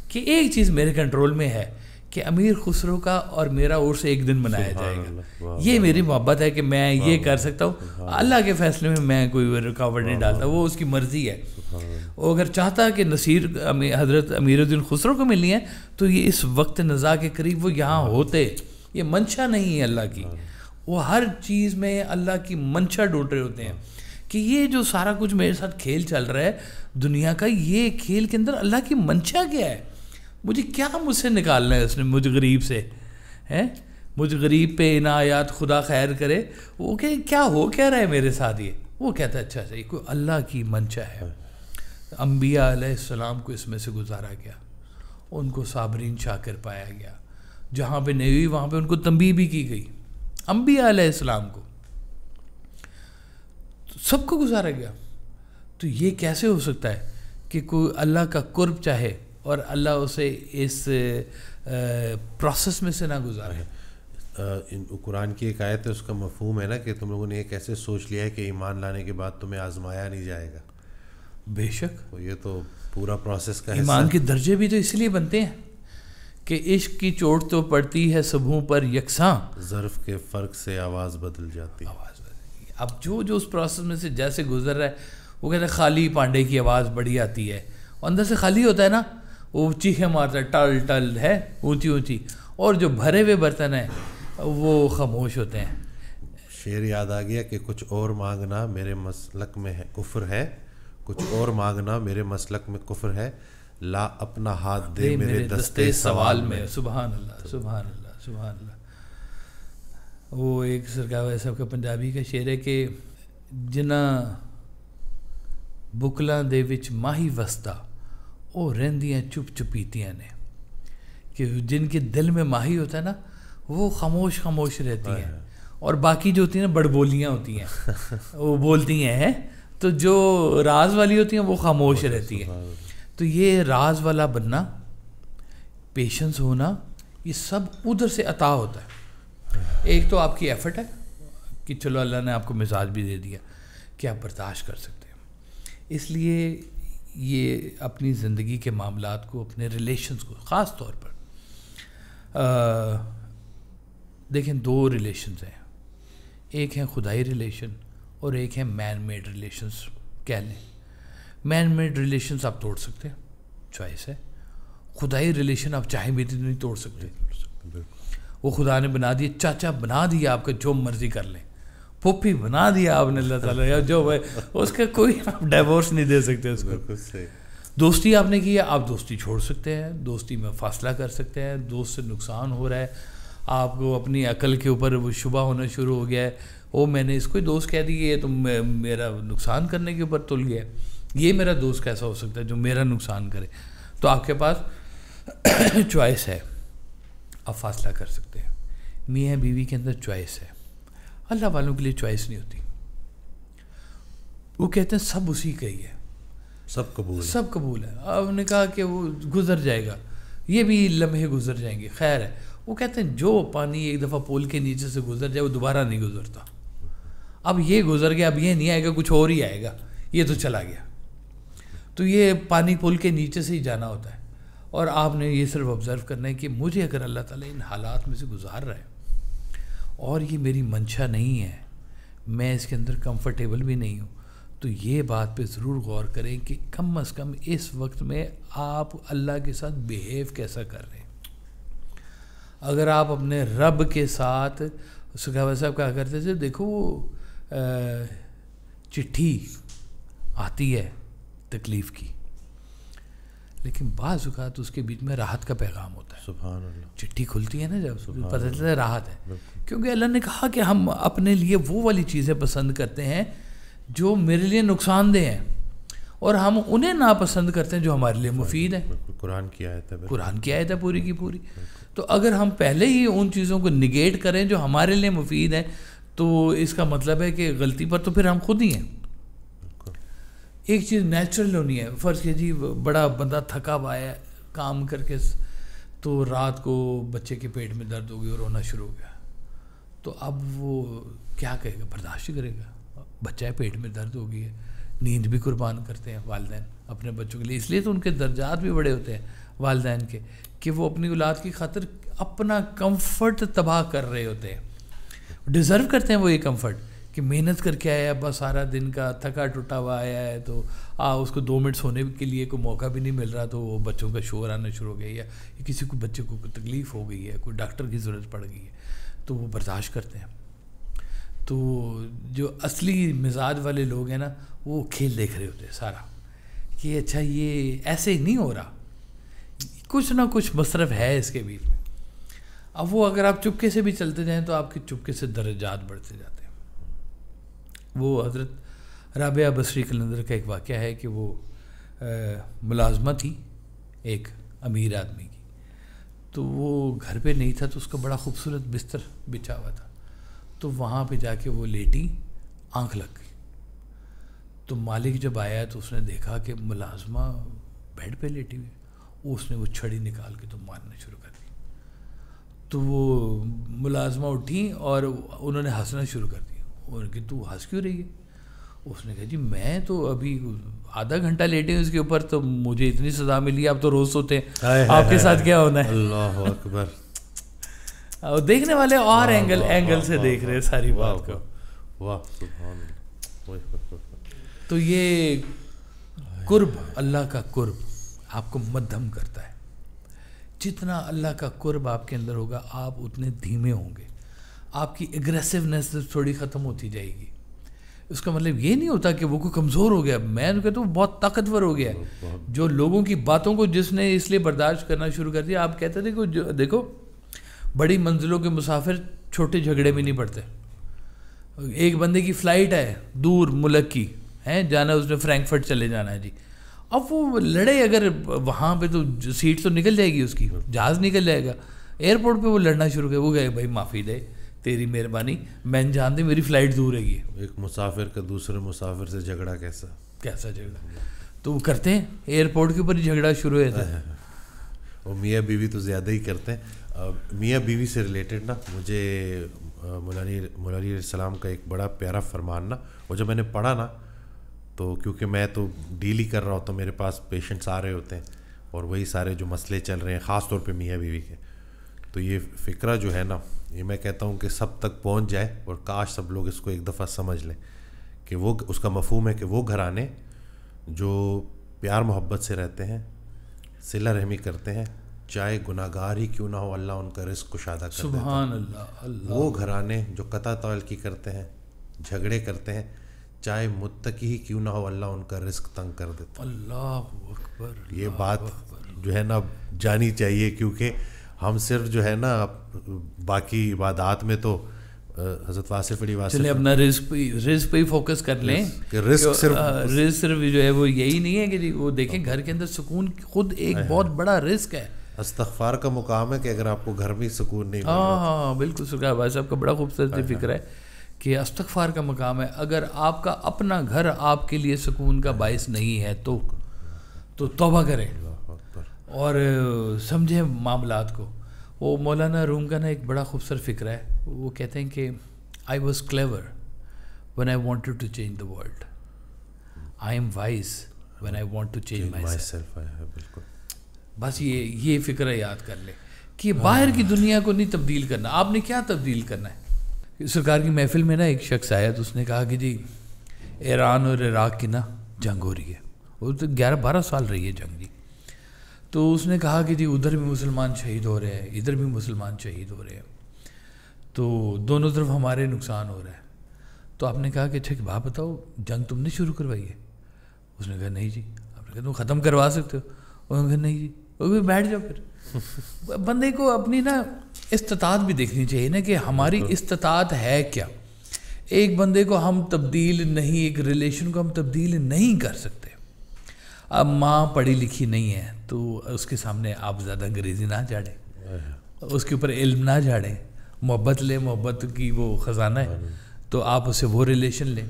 Speaker 2: کہ ایک چیز میرے کنٹرول میں ہے کہ امیر خسرو کا اور میرا عرس ایک دن منایا جائے گا. یہ میری محبت ہے کہ میں یہ کر سکتا ہوں, اللہ کے فیصلے میں میں کوئی رکاوٹ نہیں ڈالتا, وہ اس کی مرضی ہے. وہ اگر چاہتا کہ نصیر حضرت امیر الدین خسرو کو ملنی ہے تو یہ اس وقت نزا کے قریب وہ یہاں ہوتے. یہ منشا نہیں ہے اللہ کی, وہ ہر چیز میں اللہ کی منشا ڈھونڈ رہے ہوتے ہیں کہ یہ جو سارا کچھ میرے ساتھ کھیل چل رہا ہے دنیا کا, یہ کھیل کے اندر اللہ کی منشا کیا ہے, مجھے کیا مجھ سے نکالنا ہے اس نے, مجھ غریب سے ہے, مجھ غریب پہ عنایات خدا خیر کرے. وہ کہ کیا ہو کیا رہا ہے میرے ساتھ, یہ وہ کہتا ہے اچھا کوئی اللہ کی منشا ہے. انبیاء علیہ السلام کو اس میں سے گزارا گیا, ان کو صابرین شاکر پایا گیا, جہاں پہ نہیں ہوئی وہاں پہ ان کو تنبیہ بھی کی گئی. انبیاء علیہ السلام کو سب کو گزارا گیا. تو یہ کیسے ہو سکتا ہے کہ کوئی اللہ کا قرب چاہے اور اللہ اسے اس پروسیس میں سے نہ گزارے.
Speaker 1: قرآن کی ایک آیت ہے, اس کا مفہوم ہے نا کہ تم لوگوں نے یہ کیسے سوچ لیا ہے کہ ایمان لانے کے بعد تمہیں آزمایا نہیں جائے گا.
Speaker 2: بے شک
Speaker 1: یہ تو پورا پروسیس کا
Speaker 2: ایمان کے درجے بھی تو اس لیے بنتے ہیں کہ عشق کی چوٹ تو پڑتی ہے صبحوں پر یکساں,
Speaker 1: ظرف کے فرق سے آواز بدل جاتی.
Speaker 2: اب جو اس پروسیس میں سے جیسے گزر رہا ہے, وہ کہتے ہیں خالی پانڈے کی آواز بڑی آتی ہے, اور اندر سے خالی ہوتا ہے نا, وہ چیخیں مارتا ہے ٹل ٹل ہے اونچی اونچی, اور جو بھرے ہوئے برتن ہیں وہ خاموش ہوتے ہیں.
Speaker 1: شعر یاد آ گیا کہ کچھ اور مانگنا میرے مسلک میں ہے کفر ہے, کچھ اور مانگنا میرے مسلک میں کفر ہے, لا اپنا ہاتھ دے میرے دستے سوال میں.
Speaker 2: سبحان اللہ سبحان اللہ سبحان اللہ. وہ ایک سرکار صاحب کا پنجابی کا شعر ہے کہ جنہ بکلاں دے وچ ماہی وستا وہ رہندیاں چپ چپیتیاں نے, کہ جن کے دل میں ماہی ہوتا ہے نا وہ خاموش خاموش رہتی ہیں, اور باقی جو ہوتی ہیں نا بڑبولیاں ہوتی ہیں وہ بولتی ہیں, تو جو راز والی ہوتی ہیں وہ خاموش رہتی ہیں. تو یہ راز والا بننا, پیشنس ہونا, یہ سب ادھر سے عطا ہوتا ہے. ایک تو آپ کی ایفرٹ ہے کہ چلو اللہ نے آپ کو مزاج بھی دے دیا کہ آپ برداشت کر سکتے ہیں. اس لیے یہ اپنی زندگی کے معاملات کو, اپنے ریلیشنز کو خاص طور پر دیکھیں, 2 ریلیشنز ہیں, ایک ہے خدائی ریلیشن اور ایک ہے مین میڈ ریلیشنز کہہ لیں. مین میڈ ریلیشنز آپ توڑ سکتے ہیں, چوائس ہے. خدائی ریلیشن آپ چاہے بھی نہیں توڑ سکتے. وہ خدا نے بنا دیا, چاچا بنا دیا آپ کا, جو مرضی کر لیں, پھوپھی بنا دیا آپ نے اللہ تعالیٰ, یا جو ہے اس کا کوئی آپ ڈائیورس نہیں دے سکتے اس کو. دوستی آپ نے کی ہے, آپ دوستی چھوڑ سکتے ہیں, دوستی میں فاصلہ کر سکتے ہیں. دوست سے نقصان ہو رہا ہے, آپ کو اپنی عقل کے اوپر وہ شبہ ہونا شروع ہو گیا ہے, او میں نے اس کو دوست کہہ دی, یہ تو میرا نقصان کرنے کے اوپر تل گیا ہے, یہ میرا دوست کیسا ہو سکتا ہے جو میرا نقصان کرے. تو آپ کے پاس چوائس ہے, آپ فاصلہ کر سکتے ہیں. میاں بیوی کے اندر چوائس ہے, اللہ والوں کے لیے چوائس نہیں ہوتی. وہ کہتے ہیں سب اسی کا ہی ہے,
Speaker 1: سب قبول ہے,
Speaker 2: سب قبول ہے. آپ نے کہا کہ وہ گزر جائے گا, یہ بھی لمحے گزر جائیں گے, خیر ہے. وہ کہتے ہیں جو پانی ایک دفعہ پول کے نیچے سے گزر جائے وہ دوبارہ نہیں گزرتا. اب یہ گزر گیا, اب یہ نہیں آئے گا, کچھ اور ہی آئے گا, یہ تو چلا گیا. تو یہ پانی پول کے نیچے سے ہی جانا ہوتا ہے. اور آپ نے یہ صرف آبزرو کرنا ہے کہ مجھے اگر اللہ تعالیٰ ان حالات میں سے گزار رہا ہے اور یہ میری منشا نہیں ہے, میں اس کے اندر کمفرٹیبل بھی نہیں ہوں, تو یہ بات پہ ضرور غور کریں کہ کم از کم اس وقت میں آپ اللہ کے ساتھ بیہیو کیسا کر رہے ہیں. اگر آپ اپنے رب کے ساتھ, صحابہ صاحب کہا کرتے تھے, دیکھو وہ چٹھی آتی ہے تکلیف کی, لیکن بعض اوقات اس کے بیچ میں راحت کا پیغام ہوتا ہے.
Speaker 1: سبحان اللہ.
Speaker 2: چٹھی کھلتی ہے نا جب, پتہ چلتا ہے راحت ہے, کیونکہ اللہ نے کہا کہ ہم اپنے لیے وہ والی چیزیں پسند کرتے ہیں جو میرے لیے نقصان دہ ہیں, اور ہم انہیں ناپسند کرتے ہیں جو ہمارے لیے مفید ہیں.
Speaker 1: قرآن کی آیت ہے,
Speaker 2: قرآن کی آیت ہے پوری کی پوری. تو اگر ہم پہلے ہی ان چیزوں کو نگیٹ کریں جو ہمارے لیے مفید ہیں, تو اس کا مطلب ہے کہ غلطی پر تو پھر ہم خود ہی ہیں. ایک چیز نیچرل ہونی ہے. فرض کیجیے بڑا بندہ تھکا ہوا ہے کام کر کے, تو رات کو بچے کے پیٹ میں درد ہو گئی اور رونا شروع ہو گیا, تو اب وہ کیا کہے گا, برداشت کرے گا. بچہ ہے پیٹ میں درد ہو گئی ہے, نیند بھی قربان کرتے ہیں والدین اپنے بچوں کے لیے, اس لیے تو ان کے درجات بھی بڑے ہوتے ہیں والدین کے, کہ وہ اپنی اولاد کی خاطر اپنا کمفرٹ تباہ کر رہے ہوتے ہیں. ڈیزرو کرتے ہیں وہ یہ کمفرٹ کہ محنت کر کے آیا, بس سارا دن کا تھکا ٹوٹا ہوا آیا ہے, تو اس کو 2 منٹ سونے کے لیے کوئی موقع بھی نہیں مل رہا, تو وہ بچوں کا شور آنا شروع ہو گیا, یا کسی کو بچے کو تکلیف ہو گئی ہے, کوئی ڈاکٹر کی ضرورت پڑ گئی ہے, تو وہ برداشت کرتے ہیں. تو جو اصلی مزاج والے لوگ ہیں نا, وہ کھیل دیکھ رہے ہوتے ہیں سارا, کہ اچھا یہ ایسے ہی نہیں ہو رہا, کچھ نہ کچھ مصرف ہے اس کے بیچ میں. اب وہ اگر آپ چپکے سے بھی چلتے جائیں تو آپ کے چپکے سے درجات بڑھتے جاتے ہیں. وہ حضرت رابعہ بصری قلندر کا ایک واقعہ ہے کہ وہ ملازمہ تھی ایک امیر آدمی کی, تو وہ گھر پہ نہیں تھا, تو اس کا بڑا خوبصورت بستر بچھا ہوا تھا, تو وہاں پہ جا کے وہ لیٹی, آنکھ لگ گئی. تو مالک جب آیا تو اس نے دیکھا کہ ملازمہ بیڈ پہ لیٹی ہوئی, اس نے وہ چھڑی نکال کے تو مارنا شروع کر دی. تو وہ ملازمہ اٹھی اور انہوں نے ہنسنا شروع کر دیا. اور کہ تو ہنس کیوں رہی ہے؟ اس نے کہا جی میں تو ابھی آدھا گھنٹہ لیٹے ہوں اس کے اوپر, تو مجھے اتنی سزا ملی, آپ تو روز سوتے ہیں, آپ کے ساتھ کیا ہونا ہے؟
Speaker 1: اللہ اکبر.
Speaker 2: دیکھنے والے اور اینگل سے دیکھ رہے ساری بات کو.
Speaker 1: واہ سبحان اللہ.
Speaker 2: تو یہ قرب, اللہ کا قرب آپ کو مدھم کرتا ہے. جتنا اللہ کا قرب آپ کے اندر ہوگا, آپ اتنے دھیمے ہوں گے, آپ کی اگریسونیس تھوڑی ختم ہوتی جائے گی. اس کا مطلب یہ نہیں ہوتا کہ وہ کوئی کمزور ہو گیا, میں کہتا ہوں بہت طاقتور ہو گیا. جو لوگوں کی باتوں کو جس نے اس لیے برداشت کرنا شروع کر دیا, آپ کہتے تھے کہ دیکھو بڑی منزلوں کے مسافر چھوٹے جھگڑے میں نہیں پڑتے. ایک بندے کی فلائٹ ہے دور ملک کی ہے, جانا اس نے فرینکفرٹ چلے جانا ہے جی, اب وہ لڑے اگر وہاں پہ تو سیٹ تو نکل جائے گی اس کی, جہاز نکل جائے گا. ایئرپورٹ پہ وہ لڑنا شروع کر, وہ گئے بھائی معافی دے, تیری مہربانی. میں جانتے میری فلائٹ دور ہے. یہ
Speaker 1: ایک مسافر کا دوسرے مسافر سے جھگڑا کیسا
Speaker 2: جھگڑا تو وہ کرتے ہیں ایئرپورٹ کے اوپر ہی جھگڑا شروع ہوا تھا.
Speaker 1: اور میاں بیوی تو زیادہ ہی کرتے ہیں. میاں بیوی سے ریلیٹڈ نا مجھے مولا علی علیہ السلام کا ایک بڑا پیارا فرمان نا, وہ جب میں نے پڑھا نا تو کیونکہ میں تو ڈیل ہی کر رہا ہوتا ہوں, میرے پاس پیشنٹس آ رہے ہوتے ہیں اور وہی سارے جو مسئلے چل رہے ہیں خاص طور پہ میاں بیوی کے, تو یہ فکرہ جو ہے نا یہ میں کہتا ہوں کہ سب تک پہنچ جائے اور کاش سب لوگ اس کو ایک دفعہ سمجھ لیں کہ وہ اس کا مفہوم ہے کہ وہ گھرانے جو پیار محبت سے رہتے ہیں, صلہ رحمی کرتے ہیں, چاہے گناہ گار ہی کیوں نہ ہو اللہ ان کا رزق کشادہ کر دیتا ہے.
Speaker 2: سبحان اللہ.
Speaker 1: وہ گھرانے جو قطع تعلقی کرتے ہیں, جھگڑے کرتے ہیں, چاہے متقی ہی کیوں نہ ہو اللہ ان کا رزق تنگ کر دیتا ہے.
Speaker 2: اللہ اکبر.
Speaker 1: یہ بات جو ہے نا جانی چاہیے, کیونکہ ہم صرف جو ہے نا باقی عبادات میں تو حضرت واصف علی واصف
Speaker 2: چلے اپنا رزق پہ ہی فوکس کر لیں.
Speaker 1: رزق
Speaker 2: صرف جو ہے وہ یہی نہیں ہے کہ جی وہ دیکھیں گھر کے اندر سکون خود ایک بہت بڑا رزق ہے.
Speaker 1: استغفار کا مقام ہے کہ اگر آپ کو گھر میں سکون نہیں.
Speaker 2: ہاں بالکل. سرکار بھائی صاحب کا بڑا خوبصورت فکر ہے کہ استغفار کا مقام ہے. اگر آپ کا اپنا گھر آپ کے لیے سکون کا باعث نہیں ہے تو توبہ کریں اور سمجھیں معاملات کو. وہ مولانا روم کا نا ایک بڑا خوبصورت فکر ہے. وہ کہتے ہیں کہ I was clever when I wanted to change the world. I am wise when I want to change myself.
Speaker 1: بالکل.
Speaker 2: بس یہ فکر یاد کر لیں کہ باہر کی دنیا کو نہیں تبدیل کرنا. آپ نے کیا تبدیل کرنا ہے؟ سرکار کی محفل میں نا ایک شخص آیا تو اس نے کہا کہ جی ایران اور عراق کی نا جنگ ہو رہی ہے. وہ تو 11-12 سال رہی ہے جنگ جی. تو اس نے کہا کہ جی ادھر بھی مسلمان شہید ہو رہے ہیں, ادھر بھی مسلمان شہید ہو رہے ہیں, تو دونوں طرف ہمارے نقصان ہو رہا ہے. تو آپ نے کہا کہ اچھا کہ بات بتاؤ جنگ تم نے شروع کروائی ہے؟ اس نے کہا نہیں جی. آپ نے کہا تم ختم کروا سکتے ہو؟ انہوں نے کہا نہیں جی. وہ بیٹھ جاؤ. پھر بندے کو اپنی نا استطاعت بھی دیکھنی چاہیے نا کہ ہماری استطاعت ہے کیا. ایک بندے کو ہم تبدیل نہیں, ایک ریلیشن کو ہم تبدیل نہیں کر سکتے. اب ماں پڑھی لکھی نہیں ہے تو اس کے سامنے آپ زیادہ انگریزی نہ جھاڑیں, اس کے اوپر علم نہ جھاڑیں. محبت لیں, محبت کی وہ خزانہ ہے, تو آپ اسے وہ ریلیشن لیں.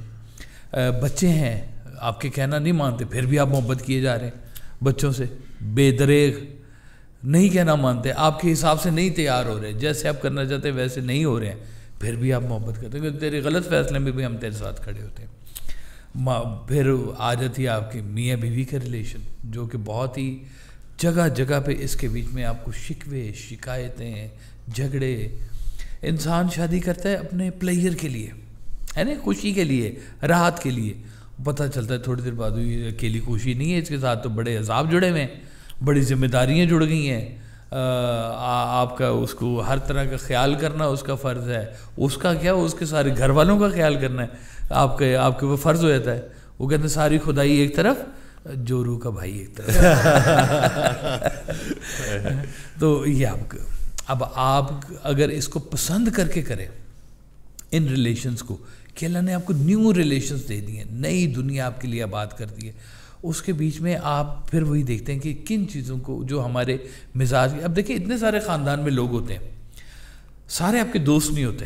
Speaker 2: بچے ہیں آپ کے کہنا نہیں مانتے پھر بھی آپ محبت کیے جا رہے ہیں بچوں سے. بے دریغ نہیں کہنا مانتے, آپ کے حساب سے نہیں تیار ہو رہے, جیسے آپ کرنا چاہتے ہیں ویسے نہیں ہو رہے ہیں, پھر بھی آپ محبت کرتے ہیں. تیرے غلط فیصلے میں بھی ہم تیرے ساتھ کھڑے ہوتے ہیں. پھر آ جاتی ہے آپ کے میاں بیوی کا ریلیشن جو کہ بہت ہی جگہ جگہ پہ اس کے بیچ میں آپ کو شکوے, شکایتیں, جھگڑے. انسان شادی کرتا ہے اپنے پلیئر کے لیے, ہے نا, خوشی کے لیے, راحت کے لیے. پتہ چلتا ہے تھوڑی دیر بعد یہ اکیلی خوشی نہیں ہے, اس کے ساتھ تو بڑے عذاب جڑے ہوئے ہیں, بڑی ذمہ داریاں جڑ گئی ہیں. آپ کا اس کو ہر طرح کا خیال کرنا اس کا فرض ہے. اس کا کیا, اس کے سارے گھر والوں کا خیال کرنا ہے آپ کے وہ فرض ہو جاتا ہے. وہ کہتے ہیں ساری خدائی ایک طرف, جو روح کا بھائی ایک طرف. تو یہ اب آپ اگر اس کو پسند کر کے کریں ان ریلیشنز کو, کہ اللہ نے آپ کو نیو ریلیشنز دے دی ہیں, نئی دنیا آپ کے لیے آباد کر دی ہے, اس کے بیچ میں آپ پھر وہی دیکھتے ہیں کہ کن چیزوں کو جو ہمارے مزاج. اب دیکھیں اتنے سارے خاندان میں لوگ ہوتے ہیں, سارے آپ کے دوست نہیں ہوتے.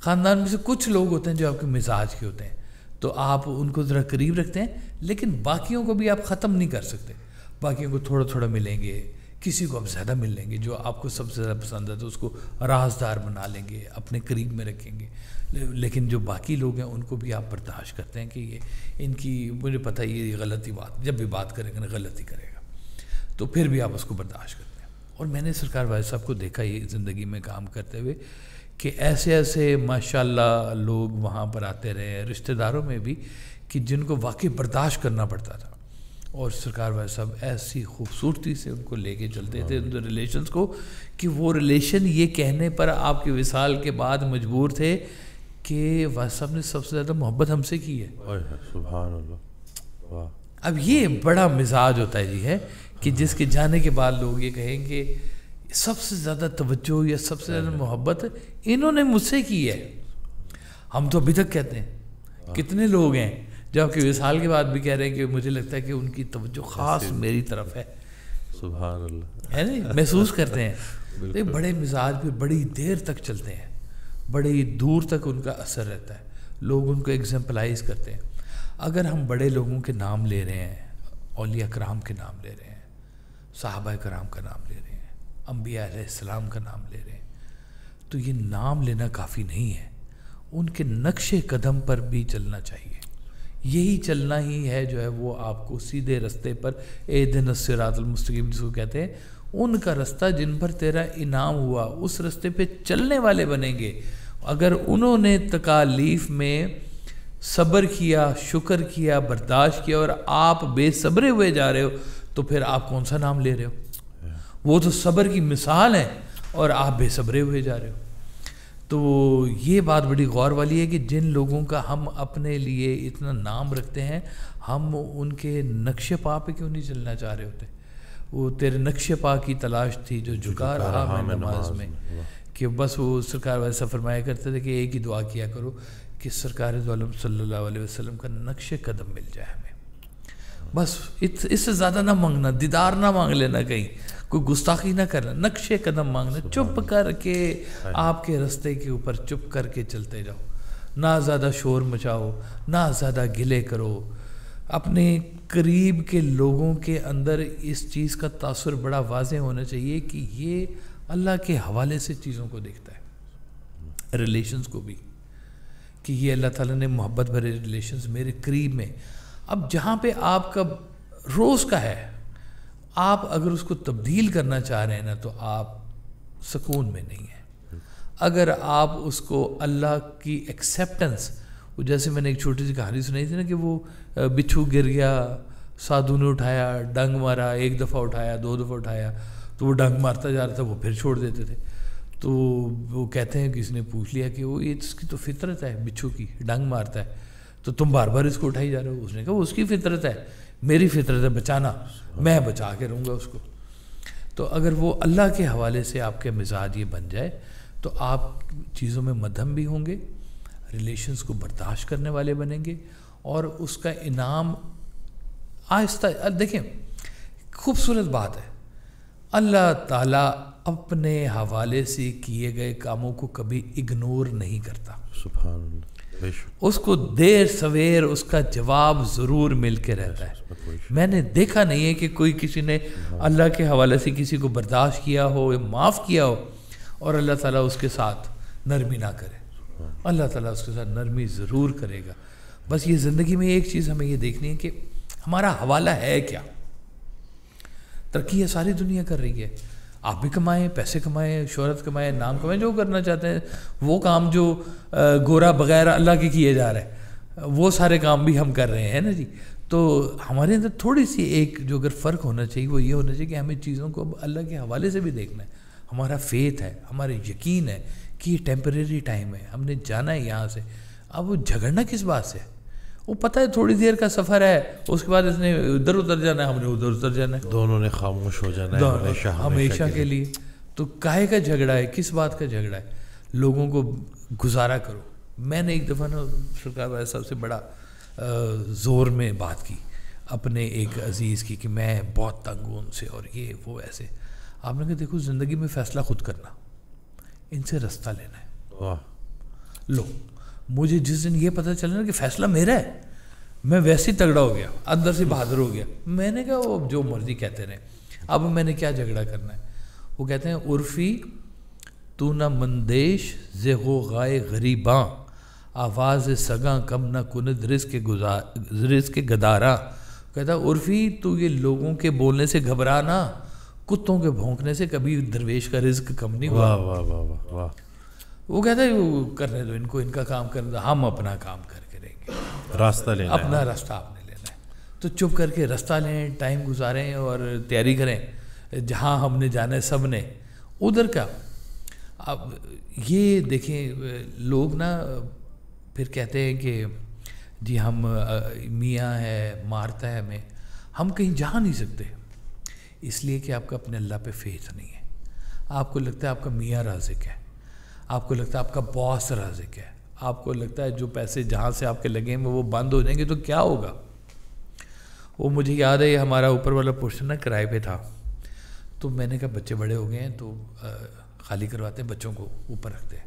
Speaker 2: خاندان میں سے کچھ لوگ ہوتے ہیں جو آپ کے مزاج کے ہوتے ہیں, تو آپ ان کو ذرا قریب رکھتے ہیں, لیکن باقیوں کو بھی آپ ختم نہیں کر سکتے. باقیوں کو تھوڑا تھوڑا ملیں گے, کسی کو آپ زیادہ مل لیں گے, جو آپ کو سب سے زیادہ پسند ہے تو اس کو رازدار بنا لیں گے, اپنے قریب میں رکھیں گے. لیکن جو باقی لوگ ہیں ان کو بھی آپ برداشت کرتے ہیں کہ یہ ان کی, مجھے پتہ ہے یہ غلطی بات, جب بھی بات کرے گا غلطی کرے گا, تو پھر بھی آپ اس کو برداشت کرتے ہیں. اور میں نے سرکار بھائی صاحب کو دیکھا یہ زندگی میں کام کرتے ہوئے کہ ایسے ایسے ماشاءاللہ لوگ وہاں پر آتے رہے, رشتہ داروں میں بھی, کہ جن کو واقعی برداشت کرنا پڑتا تھا. اور سرکار بھائی صاحب ایسی خوبصورتی سے ان کو لے کے چلتے تھے ان ریلیشنز کو, کہ وہ ریلیشن یہ کہنے پر آپ کے وصال کے بعد مجبور تھے کہ بھائی صاحب نے سب سے زیادہ محبت ہم سے کی ہے.
Speaker 1: سبحان اللہ.
Speaker 2: اب یہ بڑا مزاج ہوتا ہے جی, ہے کہ جس کے جانے کے بعد لوگ یہ کہیں کہ سب سے زیادہ توجہ یا سب سے زیادہ محبت انہوں نے مجھ سے کی ہے. ہم تو ابھی تک کہتے ہیں, کتنے لوگ ہیں جو آپ کے وصال کے بعد بھی کہہ رہے ہیں کہ مجھے لگتا ہے کہ ان کی توجہ خاص میری طرف ہے.
Speaker 1: سبحان اللہ.
Speaker 2: ہے نا, محسوس کرتے ہیں. بڑے مزاج پہ بڑی دیر تک چلتے ہیں, بڑی دور تک ان کا اثر رہتا ہے، لوگ ان کو ایگزمپلائز کرتے ہیں۔ اگر ہم بڑے لوگوں کے نام لے رہے ہیں، اولیاء کرام کے نام لے رہے ہیں، صحابہ کرام کا نام لے رہے ہیں، انبیاء علیہ السلام کا نام لے رہے ہیں، تو یہ نام لینا کافی نہیں ہے، ان کے نقش قدم پر بھی چلنا چاہیے۔ یہی چلنا ہی ہے جو ہے وہ آپ کو سیدھے رستے پر، اہدنا الصراط المستقیم جس کو کہتے ہیں، ان کا رستہ جن پر تیرا انعام ہوا اس رستے پہ چلنے والے بنیں گے۔ اگر انہوں نے تکالیف میں صبر کیا، شکر کیا، برداشت کیا، اور آپ بے صبرے ہوئے جا رہے ہو، تو پھر آپ کون سا نام لے رہے ہو؟ وہ تو صبر کی مثال ہے اور آپ بے صبرے ہوئے جا رہے ہو۔ تو یہ بات بڑی غور والی ہے کہ جن لوگوں کا ہم اپنے لیے اتنا نام رکھتے ہیں، ہم ان کے نقش پا پہ کیوں نہیں چلنا چاہ رہے ہوتے؟ وہ تیرے نقش پا کی تلاش تھی جو جھکا رہا میں نماز میں، کہ بس وہ سرکار ویسا فرمایا کرتے تھے کہ ایک ہی دعا کیا کرو کہ سرکار دو عالم صلی اللہ علیہ وسلم کا نقش قدم مل جائے ہمیں، بس اس سے زیادہ نہ مانگنا، دیدار نہ مانگ لینا، کہیں کوئی گستاخی نہ کرنا، نقش قدم مانگنا، چپ کر کے آپ کے رستے کے اوپر چپ کر کے چلتے جاؤ، نہ زیادہ شور مچاؤ، نہ زیادہ گلے کرو۔ اپنے قریب کے لوگوں کے اندر اس چیز کا تاثر بڑا واضح ہونا چاہیے کہ یہ اللہ کے حوالے سے چیزوں کو دیکھتا ہے، ریلیشنز کو بھی، کہ یہ اللہ تعالیٰ نے محبت بھرے ریلیشنز میرے قریب میں۔ اب جہاں پہ آپ کا روز کا ہے، آپ اگر اس کو تبدیل کرنا چاہ رہے ہیں نا، تو آپ سکون میں نہیں ہیں۔ اگر آپ اس کو اللہ کی ایکسیپٹنس، وہ جیسے میں نے ایک چھوٹی سی کہانی سنائی تھی نا کہ وہ بچھو گر گیا، سادھو نے اٹھایا، ڈنگ مارا، ایک دفعہ اٹھایا، دو دفعہ اٹھایا، تو وہ ڈنگ مارتا جا رہا تھا، وہ پھر چھوڑ دیتے تھے۔ تو وہ کہتے ہیں، کسی نے پوچھ لیا کہ وہ یہ اس کی تو فطرت ہے، بچھو کی ڈنگ مارتا ہے، تو تم بار بار اس کو اٹھائی جا رہے ہو۔ اس نے کہا وہ اس کی فطرت ہے، میری فطرت ہے بچانا، میں بچا کے رہوں گا اس کو۔ تو اگر وہ اللہ کے حوالے سے آپ کے مزاج یہ بن جائے، تو آپ چیزوں میں مدھم بھی ہوں گے، ریلیشنز کو برداشت کرنے والے بنیں گے، اور اس کا انعام آہستہ۔ دیکھیں خوبصورت بات ہے، اللہ تعالیٰ اپنے حوالے سے کیے گئے کاموں کو کبھی اگنور نہیں کرتا،
Speaker 1: سبحان اللہ،
Speaker 2: اس کو دیر سویر اس کا جواب ضرور مل کے رہتا ہے۔ میں نے دیکھا نہیں ہے کہ کوئی کسی نے اللہ کے حوالے سے کسی کو برداشت کیا ہو، معاف کیا ہو، اور اللہ تعالیٰ اس کے ساتھ نرمی نہ کرے۔ اللہ تعالیٰ اس کے ساتھ نرمی ضرور کرے گا۔ بس یہ زندگی میں ایک چیز ہمیں یہ دیکھنی ہے کہ ہمارا حوالہ ہے کیا۔ ترقی ہے ساری دنیا کر رہی ہے، آپ بھی کمائیں، پیسے کمائیں، شہرت کمائیں، نام کمائیں، جو کرنا چاہتے ہیں، وہ کام جو گورا بغیر اللہ کے کیے جا رہے ہیں، وہ سارے کام بھی ہم کر رہے ہیں نا جی۔ تو ہمارے اندر تھوڑی سی ایک جو اگر فرق ہونا چاہیے وہ یہ ہونا چاہیے کہ ہمیں چیزوں کو اب اللہ کے حوالے سے بھی دیکھنا ہے۔ ہمارا فیتھ ہے، ہمارا یقین ہے کہ یہ ٹیمپریری ٹائم ہے، ہم نے جانا ہے یہاں سے۔ اب وہ جھگڑنا کس بات سے؟ وہ پتہ ہے تھوڑی دیر کا سفر ہے، اس کے بعد اس نے ادھر اتر جانا ہے، ہم نے ادھر اتر جانا ہے،
Speaker 1: دونوں نے خاموش ہو جانا ہے
Speaker 2: ہمیشہ کے لیے۔ تو کاہے کا جھگڑا ہے، کس بات کا جھگڑا ہے؟ لوگوں کو گزارا کرو۔ میں نے ایک دفعہ نا سرکار والے صاحب سے بڑا زور میں بات کی اپنے ایک عزیز کی کہ میں بہت تنگ ہوں ان سے، اور یہ وہ ایسے۔ آپ نے کہا دیکھو زندگی میں فیصلہ خود کرنا، ان سے رستہ لینا ہے۔ لو مجھے جس دن یہ پتہ چلا نا کہ فیصلہ میرا ہے، میں ویسے ہی تگڑا ہو گیا، اندر سے بہادر ہو گیا۔ میں نے کہا وہ جو مرضی کہتے رہے، اب میں نے کیا جھگڑا کرنا ہے؟ وہ کہتے ہیں عرفی تو نہ مندیش زیغو غائے غریباں، آواز سگاں کم نہ کند رزق گداراں۔ کہتا عرفی تو یہ لوگوں کے بولنے سے گھبرانا، کتوں کے بھونکنے سے کبھی درویش کا رزق کم نہیں ہوا۔
Speaker 1: واہ واہ واہ واہ۔
Speaker 2: وہ کہتا ہے وہ کرنے دو ان کو، ان کا کام کرنے دو، ہم اپنا کام کر کے رہیں گے،
Speaker 1: راستہ لینا،
Speaker 2: اپنا راستہ آپ نے لینا ہے۔ تو چپ کر کے راستہ لیں، ٹائم گزاریں اور تیاری کریں، جہاں ہم نے جانا ہے سب نے ادھر کا۔ اب یہ دیکھیں لوگ نا پھر کہتے ہیں کہ جی ہم میاں ہے مارتا ہے ہمیں، ہم کہیں جا نہیں سکتے، اس لیے کہ آپ کا اپنے اللہ پہ فیتھ نہیں ہے۔ آپ کو لگتا ہے آپ کا میاں رازق ہے، آپ کو لگتا ہے آپ کا باس رازق ہے، آپ کو لگتا ہے جو پیسے جہاں سے آپ کے لگے ہیں وہ بند ہو جائیں گے تو کیا ہوگا۔ وہ مجھے یاد ہے ہمارا اوپر والا پورشن نا کرائے پہ تھا، تو میں نے کہا بچے بڑے ہو گئے ہیں تو خالی کرواتے ہیں، بچوں کو اوپر رکھتے ہیں،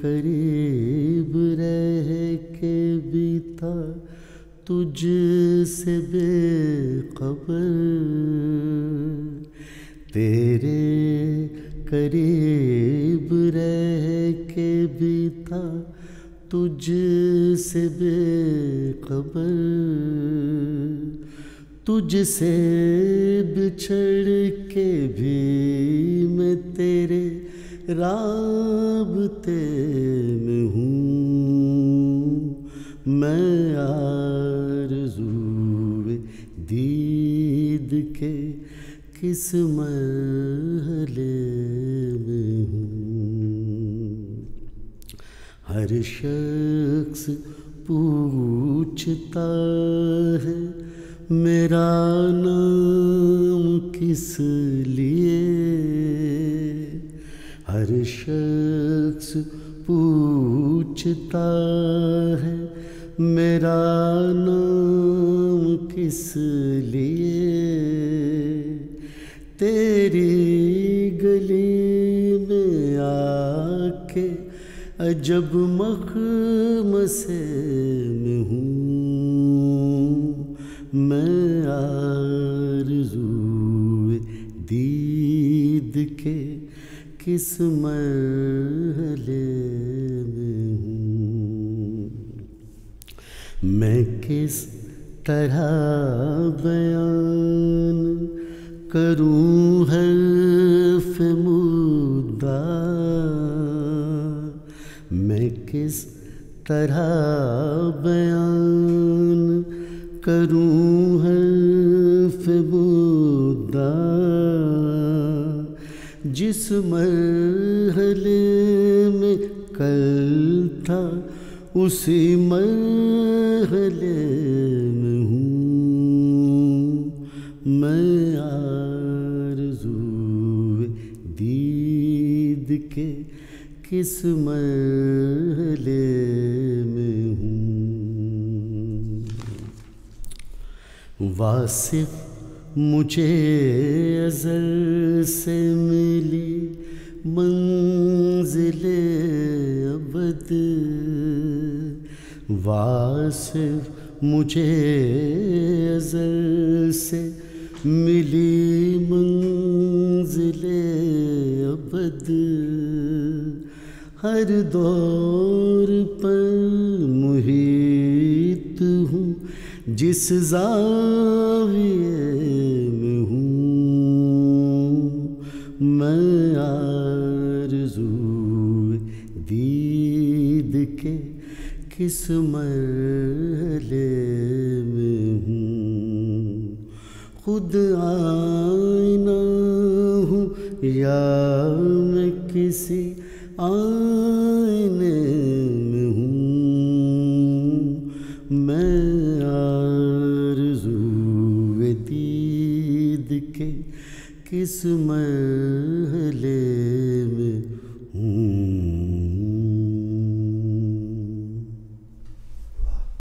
Speaker 3: قریب رہ کے بیتا تجھ سے بے خبر، تیرے قریب رہ کے بیتا تجھ سے بے خبر، تجھ سے بچھڑ کے بھی میں تیرے رابطے میں ہوں، میں آرزوئے دید کے کس مرحلے میں ہوں۔ ہر شخص پوچھتا ہے میرا نام کس لیے، ہر شخص پوچھتا ہے میرا نام کس لیے، تیری گلی میں آ کے عجب مخمصے میں ہوں، میں آرزوئے دید کے کس مرحلے میں ہوں، میں کس طرح بیان کروں حرف مدعا، میں کس طرح بیان کروں حرف مدعا، جس مرحلے میں کل تھا اسی مرحلے میں ہوں، میں آرزوئے دید کے کس مرحلے میں ہوں۔ واصف مجھے ازل سے ملی منزل ابد، واصف مجھے ازل سے ملی منزل ابد، ہر دور پر محیط ہوں جس زاویے میں ہوں، میں آرزوئے دید کے کس مرحلے میں ہوں، خود آئینہ ہوں یا میں کسی آئینے میں ہوں، میں آرزوئے دید کے کس